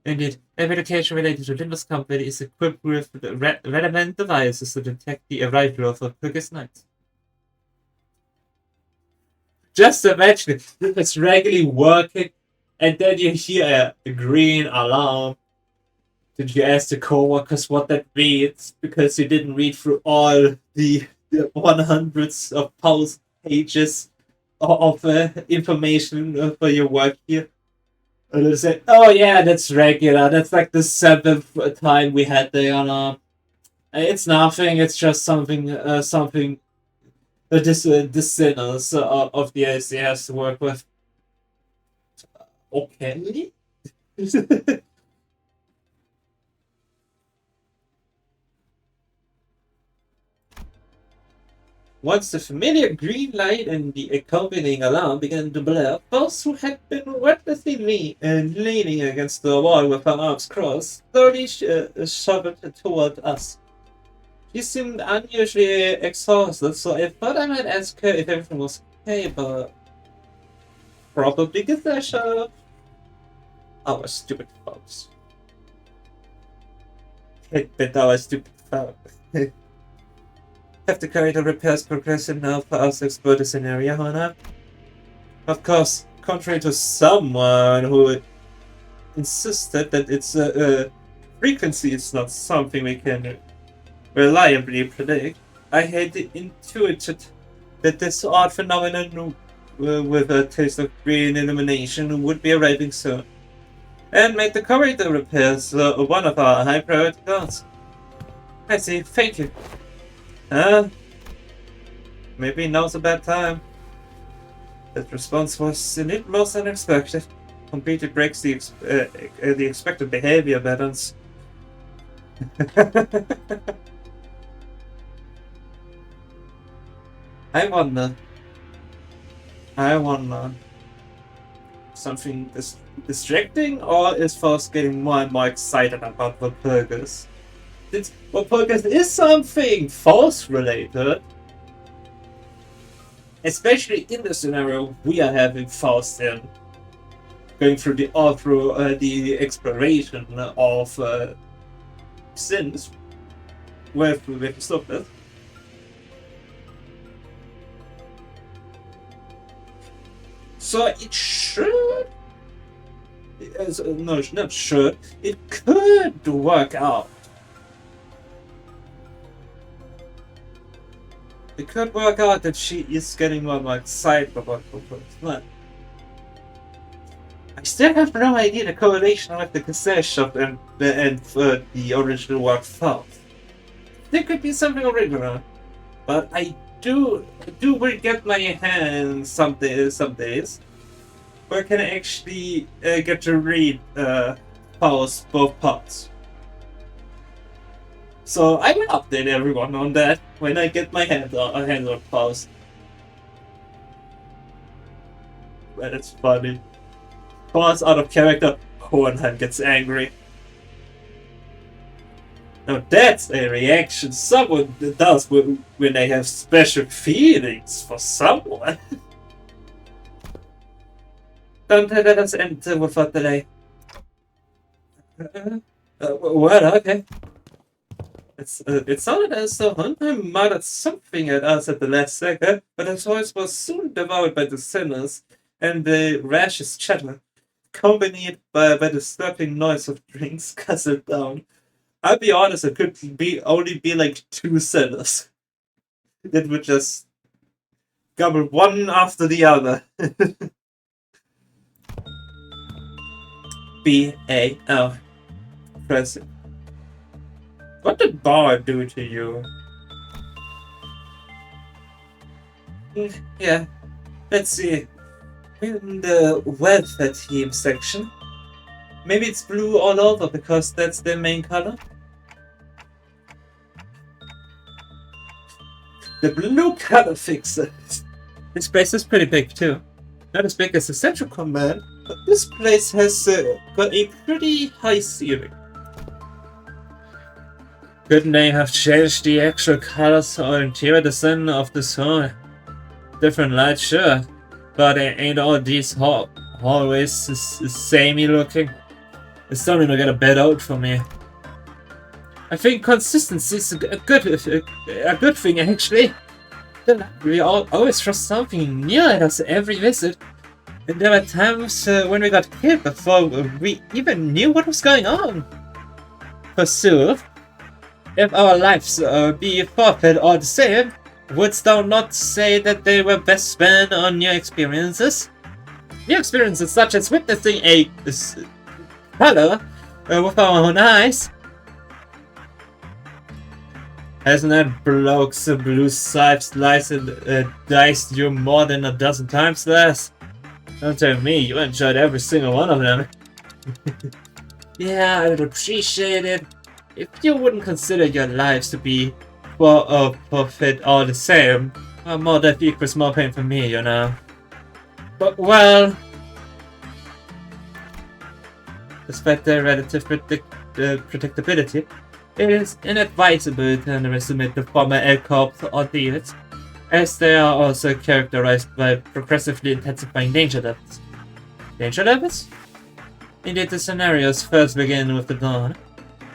Indeed, every location related to Limbus company is equipped with relevant devices to detect the arrival of Walpurgis Night. Just imagine if it's regularly working and then you hear a green alarm Did you ask the co-workers what that means? Because you didn't read through all the 100s of pages of information for your work here? And they said, "Oh yeah, that's regular. That's like the 7th time we had the honor. It's nothing. It's just something. The sinners of the AC has to work with." Okay. Once the familiar green light and the accompanying alarm began to blare, those who had been recklessly leaning against the wall with their arms crossed slowly shuffled toward us. She seemed unusually exhausted, so I thought I might ask her if everything was okay, but probably because I shut our stupid folks. But our stupid folks. Have to carry the repairs progressing now for us to explore the scenario, Hannah? Of course, contrary to someone who insisted that its frequency is not something we can reliably predict, I had intuited that this odd phenomenon with a taste of green illumination would be arriving soon, and made the corridor repairs one of our high priority goals. I see, thank you. Maybe now's a bad time. That response was indeed most unexpected. Completely breaks the expected behavior patterns. I wonder. Something distracting, or is Faust getting more and more excited about Walpurgis? Since Walpurgis is something Faust related, especially in the scenario we are having Faust in, going through the exploration of sins with Stupid. So it should, no, not should, it could work out. It could work out that she is getting more and more excited about Walpurgis Night. I still have no idea the correlation with the cassette shop and the original work Faust. There could be something original, but I do will get my hands some days where I can actually get to read Faust both parts. So I will update everyone on that when I get my hands on Faust. But it's funny. Faust out of character, Hohenheim gets angry. Now that's a reaction someone does when they have special feelings for someone. Don't let us end without delay. What? Okay. It sounded as though Hohenheim muttered something at us at the last second, but his voice was soon devoured by the sinners and the raucous chatter, accompanied by the slurping noise of drinks guzzled down. I'll be honest, it could only be like 2 sinners that would just gobble one after the other. B-A-L. Press it. What did Bard do to you? Yeah, let's see. In the welfare team section. Maybe it's blue all over because that's their main color. The blue color fixer. This place is pretty big too. Not as big as the Central Command, but this place has got a pretty high ceiling. Couldn't they have changed the actual colors or interior design of this hall? Different lights, sure, but ain't all these hallways samey looking? It's starting to get a bit old for me. I think consistency is a good thing actually. We always throw something new at us every visit, and there were times when we got killed before we even knew what was going on. pursue, if our lives be forfeit all the same, wouldst thou not say that they were best spent on new experiences? New experiences such as witnessing a color with our own eyes. Hasn't that bloke's blue scythe diced you more than a dozen times less? Don't tell me you enjoyed every single one of them. Yeah, I would appreciate it if you wouldn't consider your lives to be for profit all the same. More death equals more pain for me, you know. But well, despite their relative predictability, it is inadvisable to underestimate the former 8th Corp's ordeals, as they are also characterized by progressively intensifying danger levels. Danger levels? Indeed, the scenarios first begin with the dawn,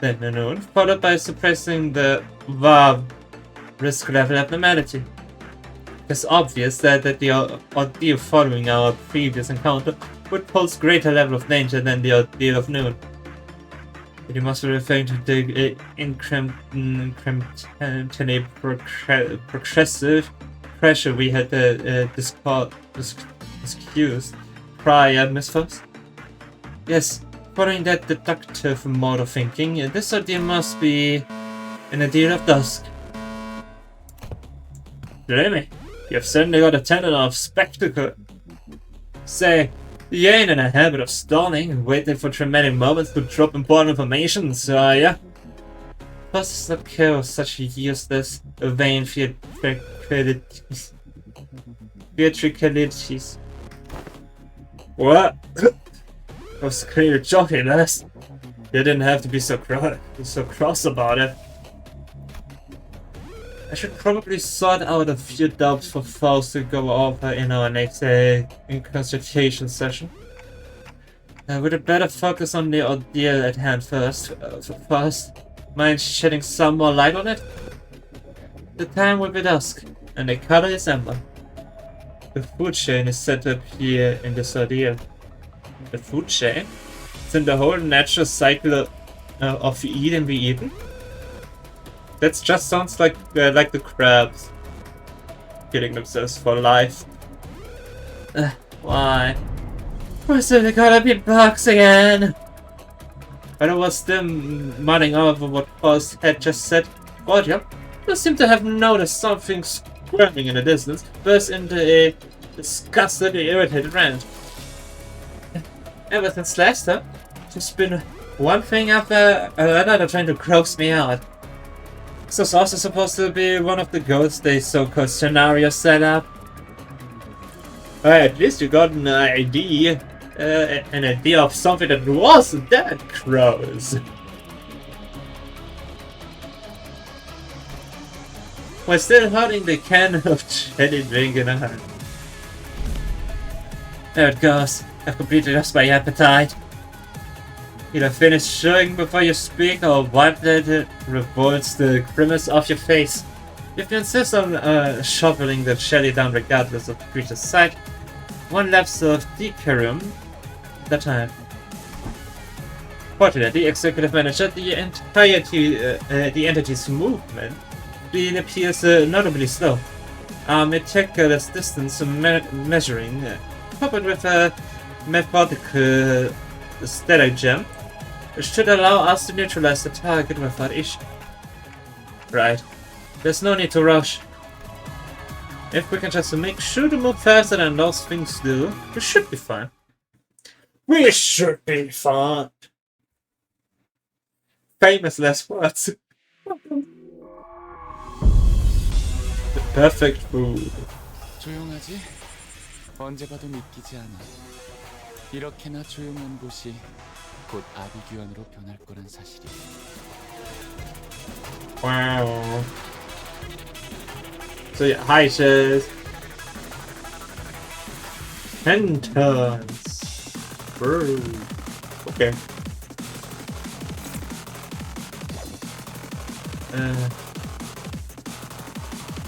then the noon, followed by suppressing the VAV risk level abnormality. It's obvious that the ordeal following our previous encounter would pose greater level of danger than the ordeal of noon. But you must be referring to the incrementally progressive pressure we had discussed prior, Miss Fox? Yes, following that deductive mode of thinking, this ordeal must be an ordeal of dusk. Blimey, you've certainly got a tenet of spectacle. Say, you ain't in a habit of stalling and waiting for traumatic moments to drop important information, so are ya? Plus, it's not care of such useless, vain theatricalities. What? I was clearly joking, Les. You didn't have to be so cross about it. I should probably sort out a few doubts for Faust to go over in our next consultation session. Would it better focus on the ordeal at hand first? Mind shedding some more light on it? The time will be dusk, and the color is amber. The food chain is said to appear in this ordeal. The food chain? It's in the whole natural cycle of eat and be eaten? That just sounds like the crabs killing themselves for life. Why? Why's there gotta be bugs again? But I was still mulling over what Faust had just said. Claudia, you seem to have noticed something squirming in the distance, burst into a disgustedly irritated rant. Ever since last time, there's been one thing after another trying to gross me out. This was also supposed to be one of the goals they so-called scenario set up. At least you got an idea of something that wasn't that gross. We're still holding the can of jelly drink in a hand. There it goes. I've completely lost my appetite. Either finish chewing before you speak, or wipe that revolts the grimace off your face. If you insist on shoveling the jelly down regardless of the creature's sight, one lapse of decorum at a time. Fortunately, Executive Manager, the entity's movement appears notably slow. Meticulous distance measuring, coupled with a methodical stratagem, should allow us to neutralize the target without issue. Right. There's no need to rush. If we can just make sure to move faster than those things do, we should be fine. We should be fine. Famous last words. The perfect food. 조용하지? 언제 봐도 믿기지 않아. 이렇게나 조용한 곳이 곧 아비규환으로 변할 거란 사실이. Wow. So yeah, hi Shiz. 10 turns. Bro. Okay.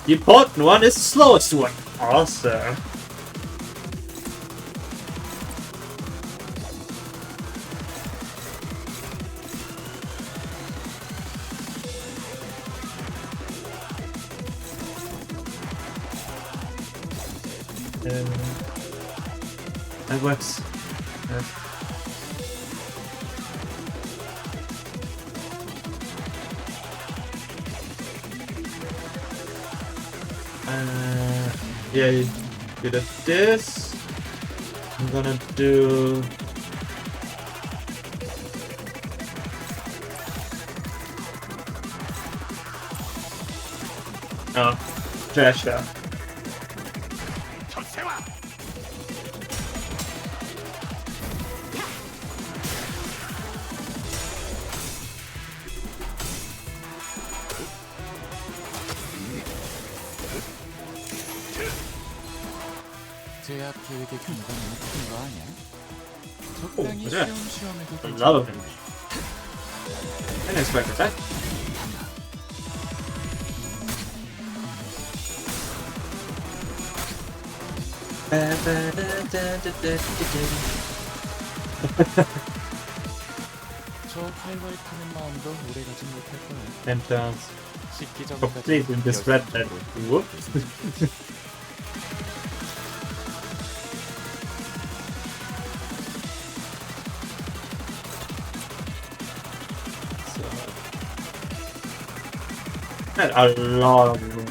The important one is the slowest one. Awesome. That works. Yeah, bit of this. I'm gonna do. Oh, trash that. 첫세와 제압 계획의 규모가 너무 큰 거 아니야? 적당히 그래. 쉬엄쉬엄해도 A 되지 lot of 않을까? them. Didn't expect that. 저 활활 타는 마음도 오래 가진 못할 거야. 10 turns. 식기 전까지 Complete in this red dead. Whoops. Had a lot of them.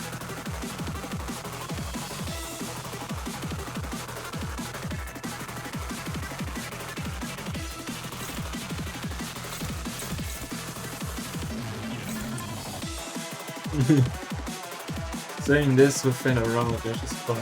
Saying this within a row is just fun.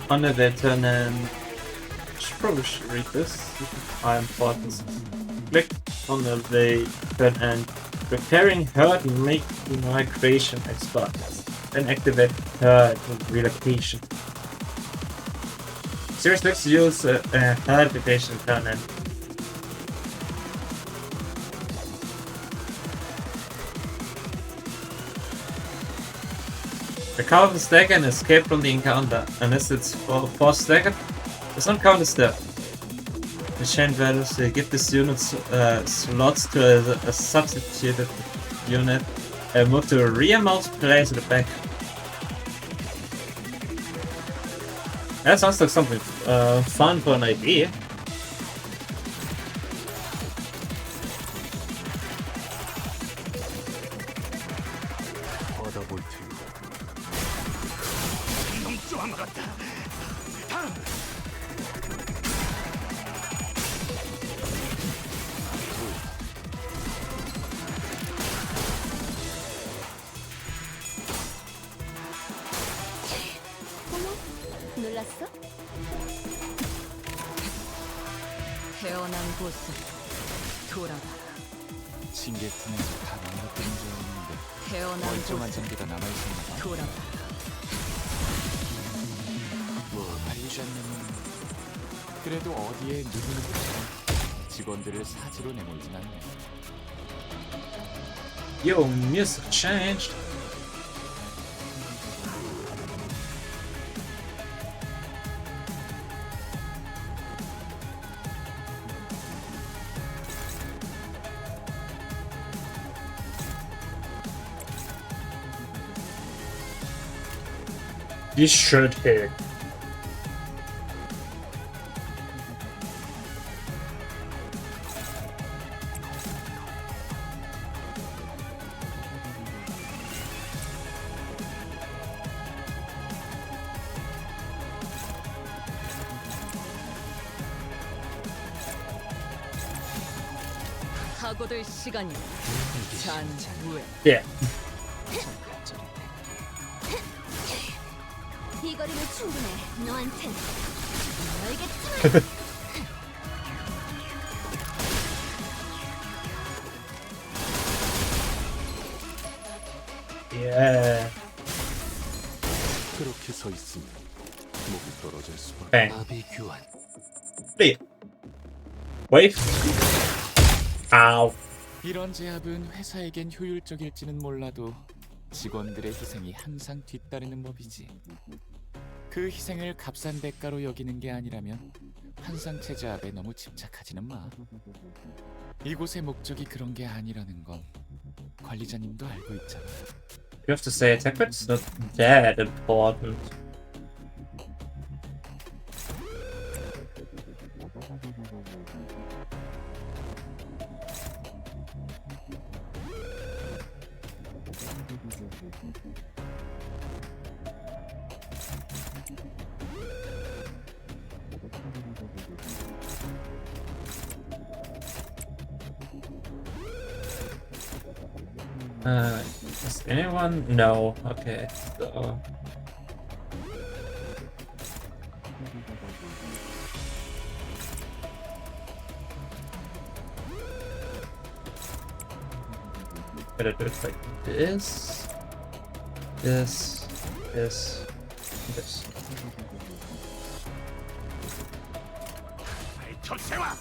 Under their turn and probably should read this. I am important. Click on the turn and preparing herd making migration expert. Then activate herd relocation. Serious let's use herd relocation turn and recover the stagger and escape from the encounter. Unless it's for stagger, does not count as death. The chain values give this unit slots to a substituted unit and move to a rear-mounted place at the back. That sounds like something fun for an idea. 놈 같다. 다음. 놀랐어? 태어난 곳으로 돌아가라. 징계팀에서 다 망가뜨린 줄 알았는데 태어난 멀쩡한 곳으로 장비가 남아있었나 봐. 돌아가라. 뭐 관리자님은 그래도 어디에 누구는 직원들을 사지로 내몰진 않네. Yo, music changed. This shirt here. 사고될 시간이 잔후에 Yeah. 이 거리면 충분해. 너한텐. 알겠지만. Yeah. 그렇게 서 있으면 Bang. 마비 교환. Wait. Wait. Ow. 이런 제압은 회사에겐 효율적일지는 몰라도 직원들의 희생이 항상 뒤따르는 법이지. 그 희생을 값싼 대가로 여기는 게 아니라면 환상체 제압에 너무 집착하지는 마. 이곳의 목적이 그런 게 아니라는 건 관리자님도 알고 있잖아. You have to say attack, but it's not that important. Does anyone? No. Okay. So. Better do it like this. This. This. This. 첫세와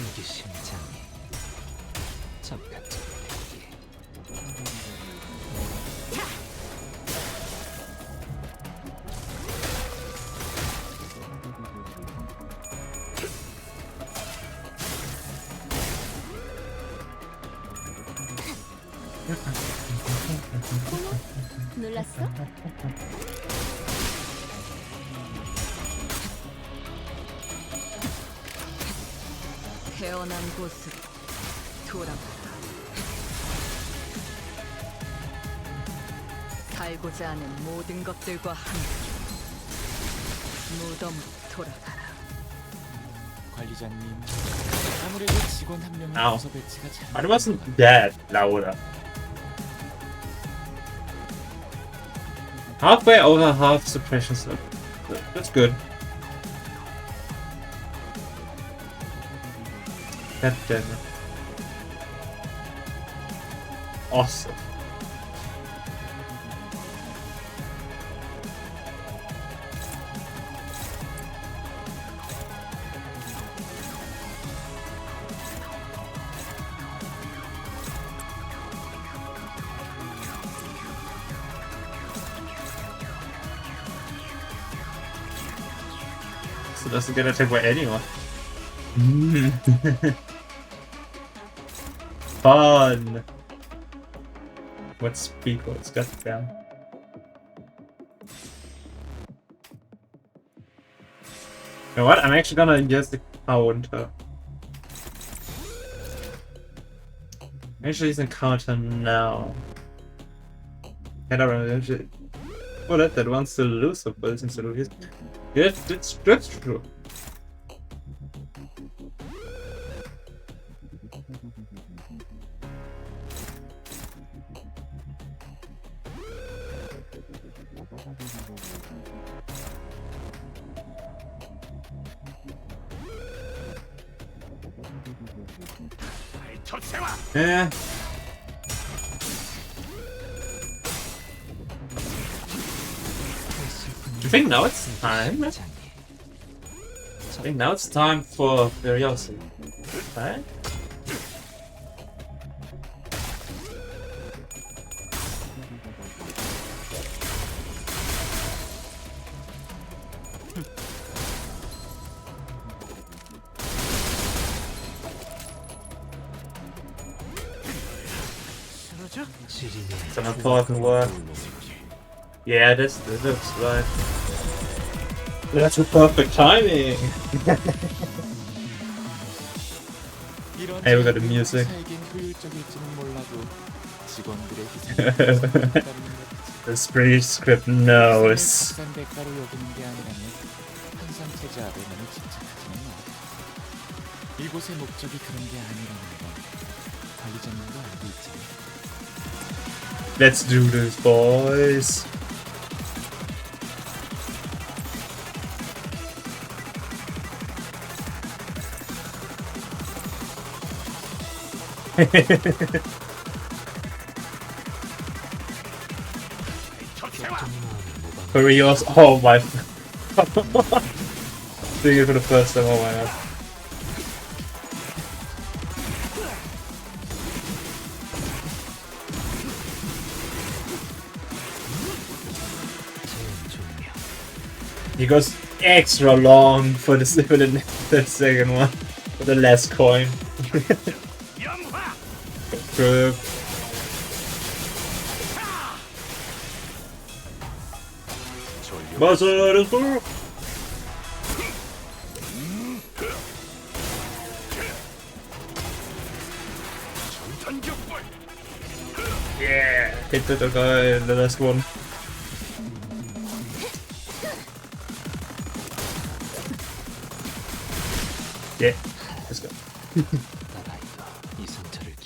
이게 심장이 잠깐 좀 놀랐어? 태어난 곳으로 돌아가라. 살고자 하는 모든 것들과 함께 무덤으로 돌아가라. 관리자님, 아무래도 직원 한 명이 Ow. 부서 배치가 잘 I wasn't that louder. Halfway over half suppression stuff. That's good. God damn it. Awesome. So doesn't get attacked by anyone. Fun. What speed it's got down. You know what? I'm actually gonna use the counter. I'm actually using counter now. And I don't oh, that wants to lose a bullet instead of his. Yes, that's true. 첫세와 Yeah. Do you think now it's time? I think now it's time for curiosity. Right? Some important work. Yeah, this looks right. That's a perfect timing. Hey, we got the music. The British script knows. 이곳의 목적이 그런 게 아니라는 건 관리자님도 알고 있잖아요. Let's do this, boys. Curios. Oh my. Doing it for the first time. Oh my god. He goes extra long for the second one. For the last coin. True. Buzzer is through. Yeah, hit the guy in the last one. Yeah, let's go.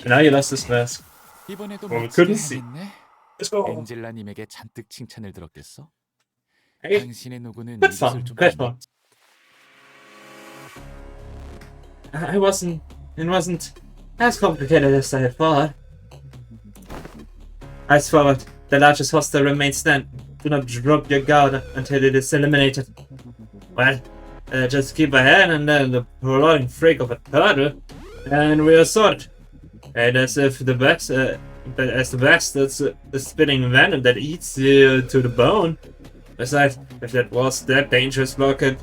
And now you lost this mask. 이번에도 어, 멋지게 그렇지. 해냈네. Let's go. 엔젤라님에게 잔뜩 칭찬을 들었겠어? Hey, 당신의 노고는 good 이것을 fun, 좀 good fun. It wasn't as complicated as I had thought. As forward, the largest hostile remains stand. Do not drop your guard until it is eliminated. Well, just keep ahead and then the prolonged freak of a turtle, and we are sorted. And as if the bastard's the spitting venom that eats you to the bone. Besides, if that was that dangerous, Lockett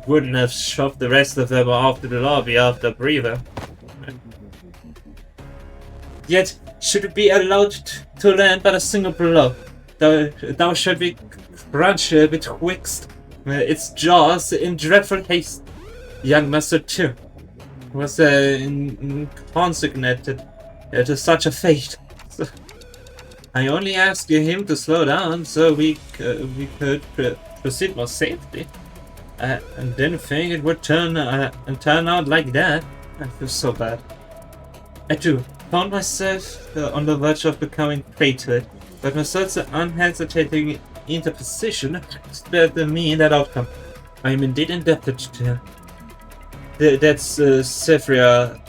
wouldn't have shoved the rest of them off to the lobby after breather. Yet, should it be allowed to land but a single blow, thou should be crunched betwixt its jaws in dreadful haste. Young Master too was consignated to such a fate. I only asked him to slow down so we could proceed more safely. And didn't think it would turn out like that. I feel so bad. I too found myself on the verge of becoming prey to it, but Master's unhesitating interposition spared me that outcome. I am indeed indebted to him. That's Sephria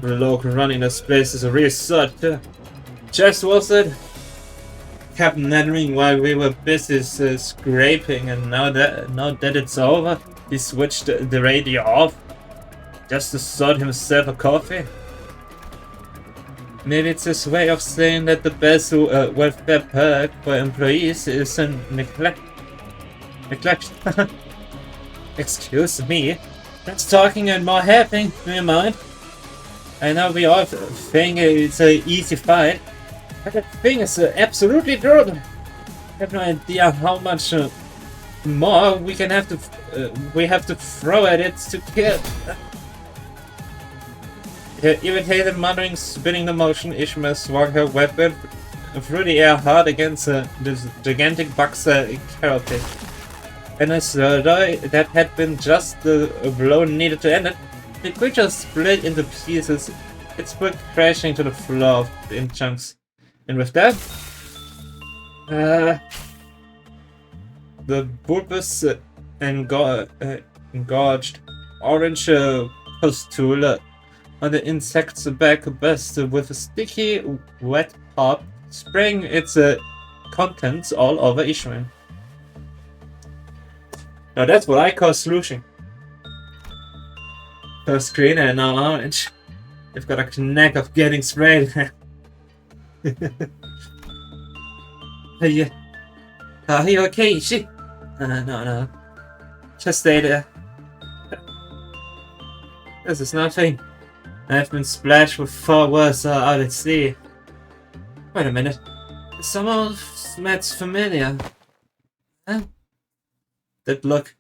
bloke running this place is a real sod. Just was it? Kept nattering while we were busy scraping, and now that it's over, he switched the radio off just to sort himself a coffee. Maybe it's his way of saying that the best welfare perk for employees is a neglect. Excuse me. That's talking and more happening, do you mind? I know we all think it's an easy fight, but that thing is absolutely brutal. I have no idea how much more we have to throw at it to kill. Irritated, muttering, spinning the motion, Ishmael swung her weapon through the air hard against this gigantic buck's carapace. And as that had been just the blow needed to end it, the creature split into pieces, its foot crashing to the floor in chunks. And with that, the bulbous engorged orange pustule on the insect's back burst with a sticky, wet pop, spraying its contents all over Ishmael. Now that's what I call slushing. First green and now orange. They've got a knack of getting sprayed. Are you okay, Ishi? No. Just stay there. This is nothing. I've been splashed with far worse out at sea. Wait a minute. Some of smells familiar. Huh? That look.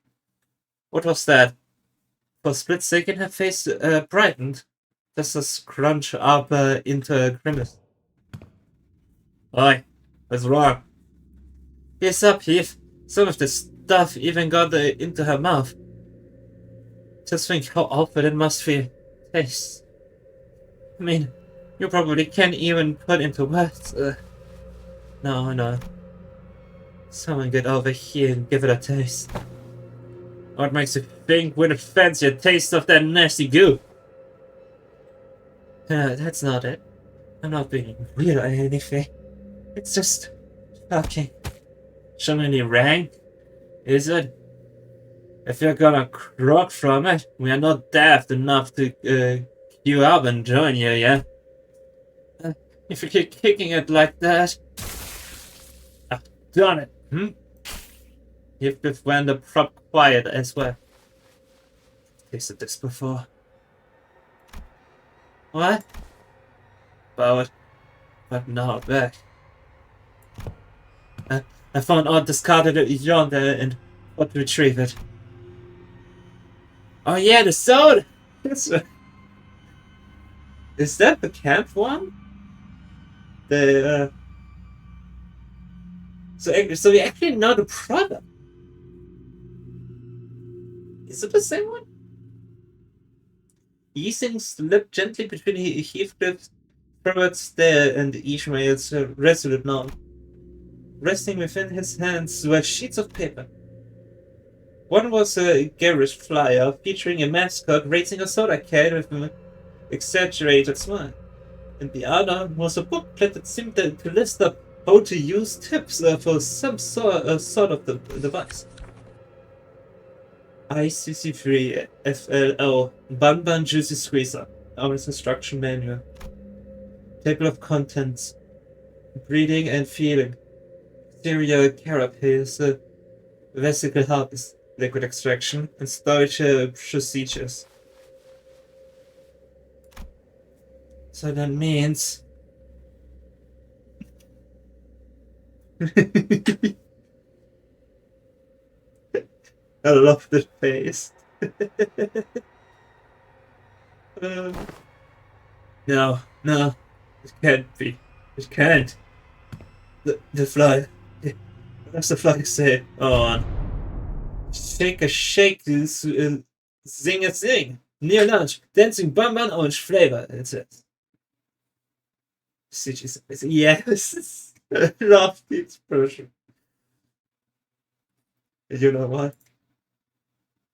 What was that? For a split second her face brightened. Just a scrunch up into a grimace. Oi, what's wrong? Here's up, Heath. Some of the stuff even got into her mouth. Just think how awful it must feel. Taste. I mean, you probably can't even put into words. No. Someone get over here and give it a taste. What makes you think we'd fancy a taste of that nasty goo? That's not it. I'm not being weird or anything. It's just shocking. Shouldn't any rank, is it? If you're gonna croak from it, we are not daft enough to queue up and join you, yeah? If you keep kicking it like that... I've done it, You've been the prop quiet as well. Tasted this before. What? But now back. I found out discarded it yonder and what to retrieve it. Oh yeah, the soda! Is that the camp one? So we actually know the product. Is it the same one? Easing slipped gently between Heathcliff's Robert's there and Ishmael's resolute now. Resting within his hands were sheets of paper. One was a garish flyer featuring a mascot raising a soda can with an exaggerated smile. And the other was a booklet that seemed to list up how to use tips for some sort of the device. ICC3 FLO Bun Juicy Squeezer. Owner's instruction manual. Table of contents. Breeding and feeding. Cereal carapace. Vesicle harvest. Liquid extraction. And storage procedures. So that means... I love the face. No, it can't be. It can't. The fly. What's the fly say? On. Shake a shake, sing a sing. Near lunch, dancing bun orange flavor. It says. Yes, I love the expression. You know what?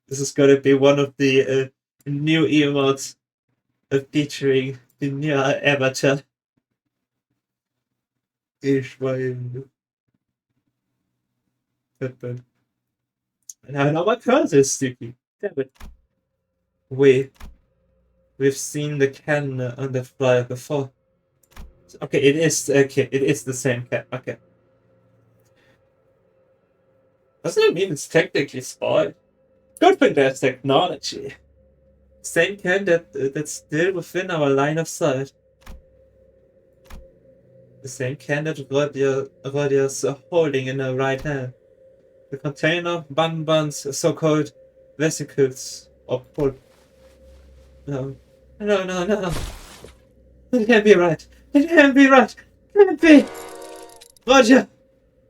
This is gonna be one of the new emotes featuring the new avatar. Ishmael. And I know my cursor is sticky. Damn it. We've seen the can on the flyer before. Okay, it is the same can. Okay. Doesn't it mean it's technically spoiled? Good thing there's technology. Same can that's still within our line of sight. The same can that Rodia's holding in her right hand. The container, buns, so-called vesicles of pulp. No. It can't be right. It can't be right. It can't be. Roger!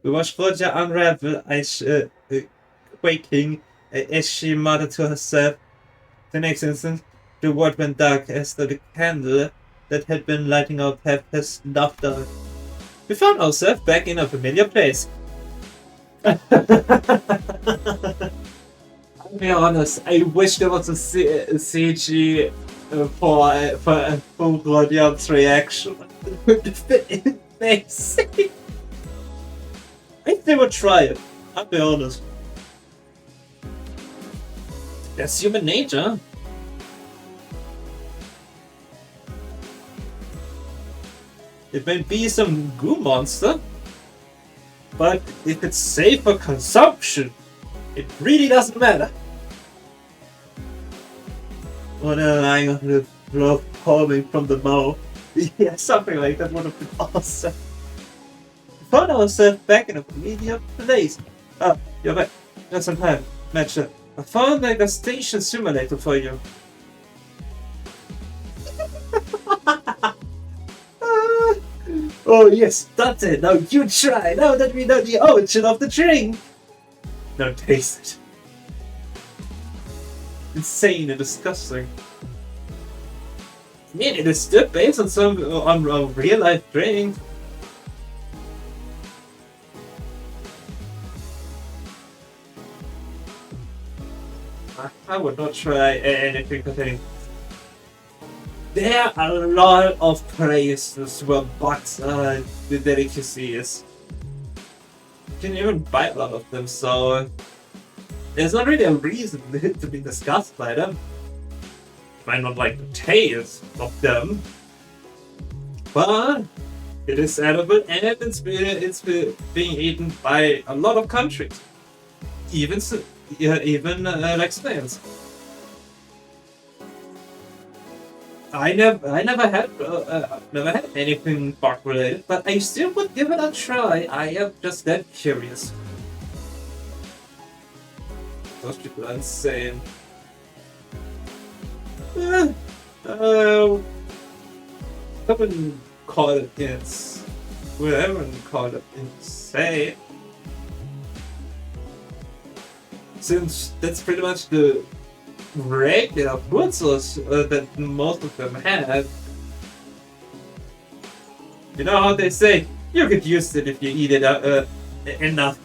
We watched Roger unravel, quaking as she muttered to herself. The next instant, the world went dark as though the candle that had been lighting our path has snuffed out. We found ourselves back in a familiar place. I'll be honest, I wish there was a CG for a full Rodion's reaction. It would have been amazing. I think they would try it, I'll be honest. That's human nature. It may be some goo monster, but if it's safe for consumption, it really doesn't matter. Or they're lying on the floor pouring from the mouth. Yeah, something like that would have been awesome. We found ourselves back in a familiar place. Ah, you're back. Just in time. Match it. I found like a station simulator for you. Oh yes, that's it. Now you try. Now that we know the origin of the drink. Now taste it. Insane and disgusting. I mean, it is still based on some real life drink. I would not try anything containing. There are a lot of places where bugs the delicacy is. can even buy a lot of them, so there's not really a reason to be disgusted by them. Might not like the taste of them, but it is edible and it's being eaten by a lot of countries, even like snails. I never had anything bug related, but I still would give it a try. I am just that curious. Those people are insane. I wouldn't call it insane. Since that's pretty much the regular food source that most of them have. You know how they say, you get used to it if you eat it enough.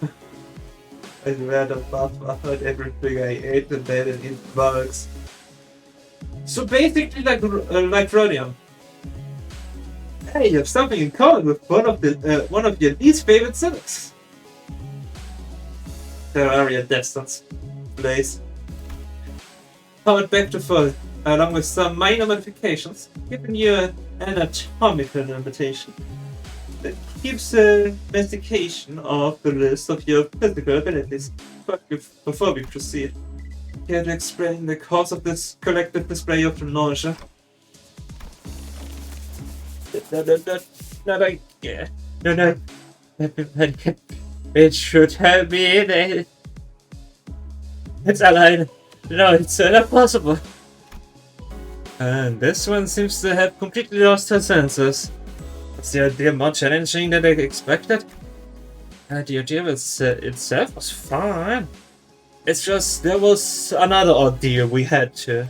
I'd rather buff out everything I ate and then eat bugs. So basically like rhodium. Hey, you have something in common with one of your least favorite cynics. Terraria Distance place. Powered back to full, along with some minor modifications, giving you an anatomical limitation that keeps a investigation of the list of your physical abilities. But before we proceed, care to explain the cause of this collective display of nausea? No. It should have been. It's aligned. No, it's not possible. And this one seems to have completely lost her senses. Was the idea more challenging than I expected? The idea itself was fine. It's just there was another ordeal we had to.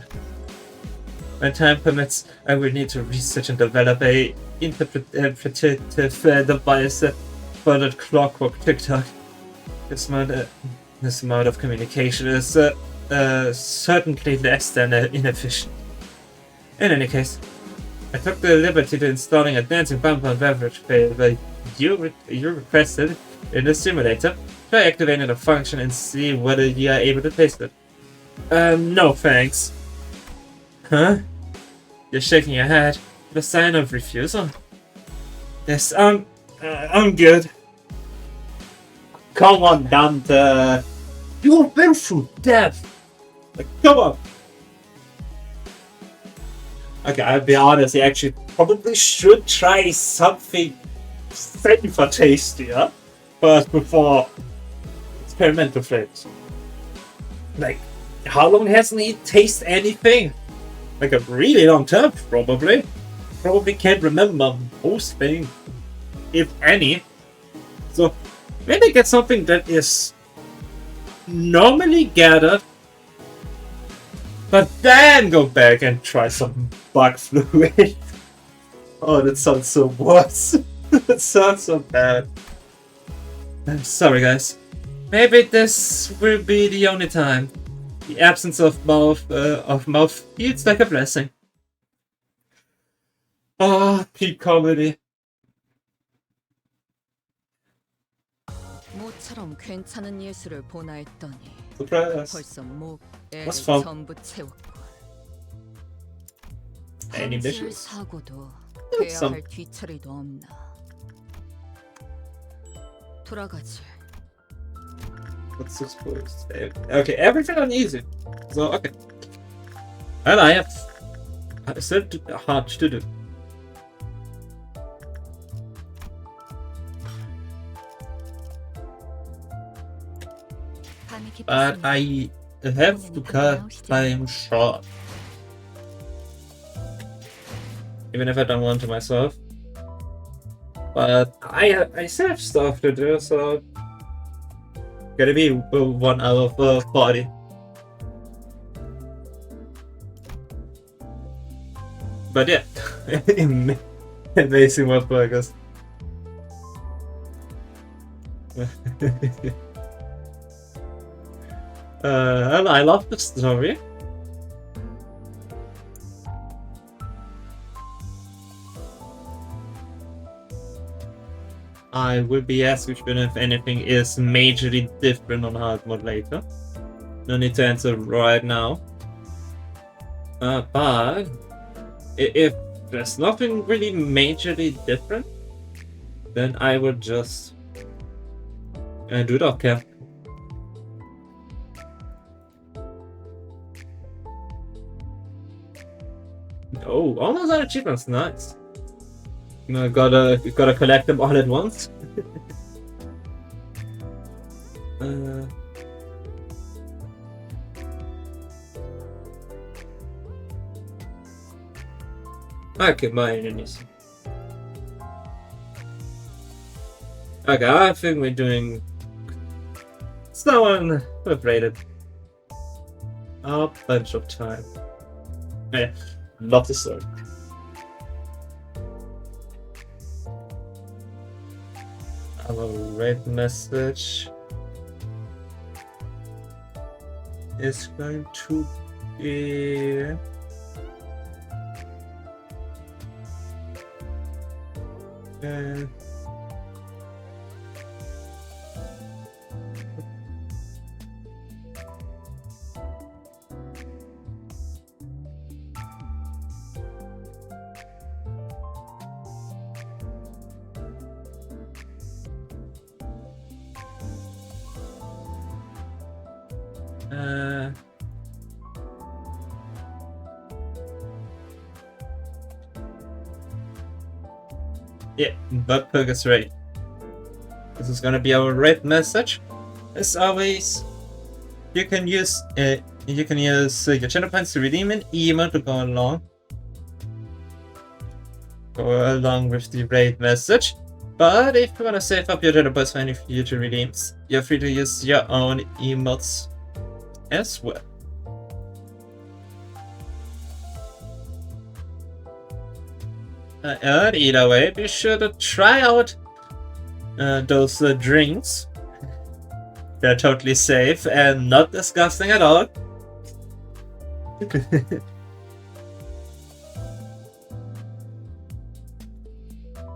When time permits, I will need to research and develop a interpretative device for that clockwork TikTok. This mode of communication is certainly less than inefficient. In any case, I took the liberty to installing a dancing bumper and beverage flavor you requested in the simulator. Try activating the function and see whether you are able to taste it. No thanks. Huh? You're shaking your head. The sign of refusal? Yes, I'm good. Come on, Dante. You've been through death. Like, come on. Okay, I'll be honest, I actually probably should try something safer tastier first before experimental flavors. Like, how long hasn't he tasted anything? Like a really long time, probably. Probably can't remember most things, if any. So, maybe get something that is normally gathered, but then go back and try some bug fluid. Oh, that sounds so worse. That sounds so bad. I'm sorry, guys. Maybe this will be the only time. The absence of mouth feels like a blessing. Ah, peak comedy. 모처럼 괜찮은 예술을 보나 했더니 Surprise. 벌써 목, What's 애를 fun? 전부 채웠고. Any 질 missions? 사고도 Some. 해야 할 뒤처리도 없나. 돌아가지. What's this first? Okay, everything on easy. So, okay. And I have still hard to do. 밤이 But 깊었습니다. I have to cut time short. Even if I don't want to myself. But I still have stuff to do, so gotta be 1 hour for 40. But yeah, amazing Walpurgis. And I love the story. I will be asking if anything is majorly different on hard mode later. No need to answer right now. But if there's nothing really majorly different, then I would just do dog care. Oh, almost all achievements, nice. You gotta collect them all at once. Okay, my Indonesian. Okay, I think we're doing someone we've rated a bunch of time. Yeah, love the story. Our red message is going to be yeah, Walpurgis Night. This is gonna be our red message. As always, you can use your channel points to redeem an email to go along with the raid message. But if you wanna save up your channel points for any future redeems, you're free to use your own emotes as well. Either way, be sure to try out those drinks. They're totally safe and not disgusting at all.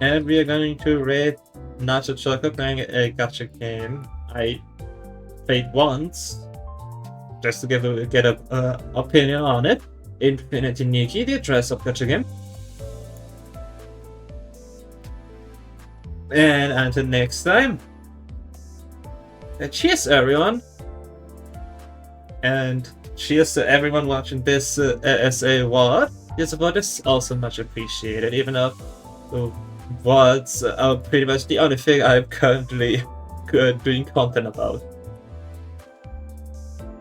And we are going to raid Nacho Choco, playing a gacha game I played once, just to get a opinion on it. Infinity Nikki, the address of gacha game. And until next time, cheers everyone, and cheers to everyone watching this as a VOD. Your support is also much appreciated, even though VODs are pretty much the only thing I'm currently doing content about.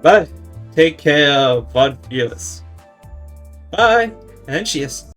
But take care, VOD viewers. Bye, and cheers.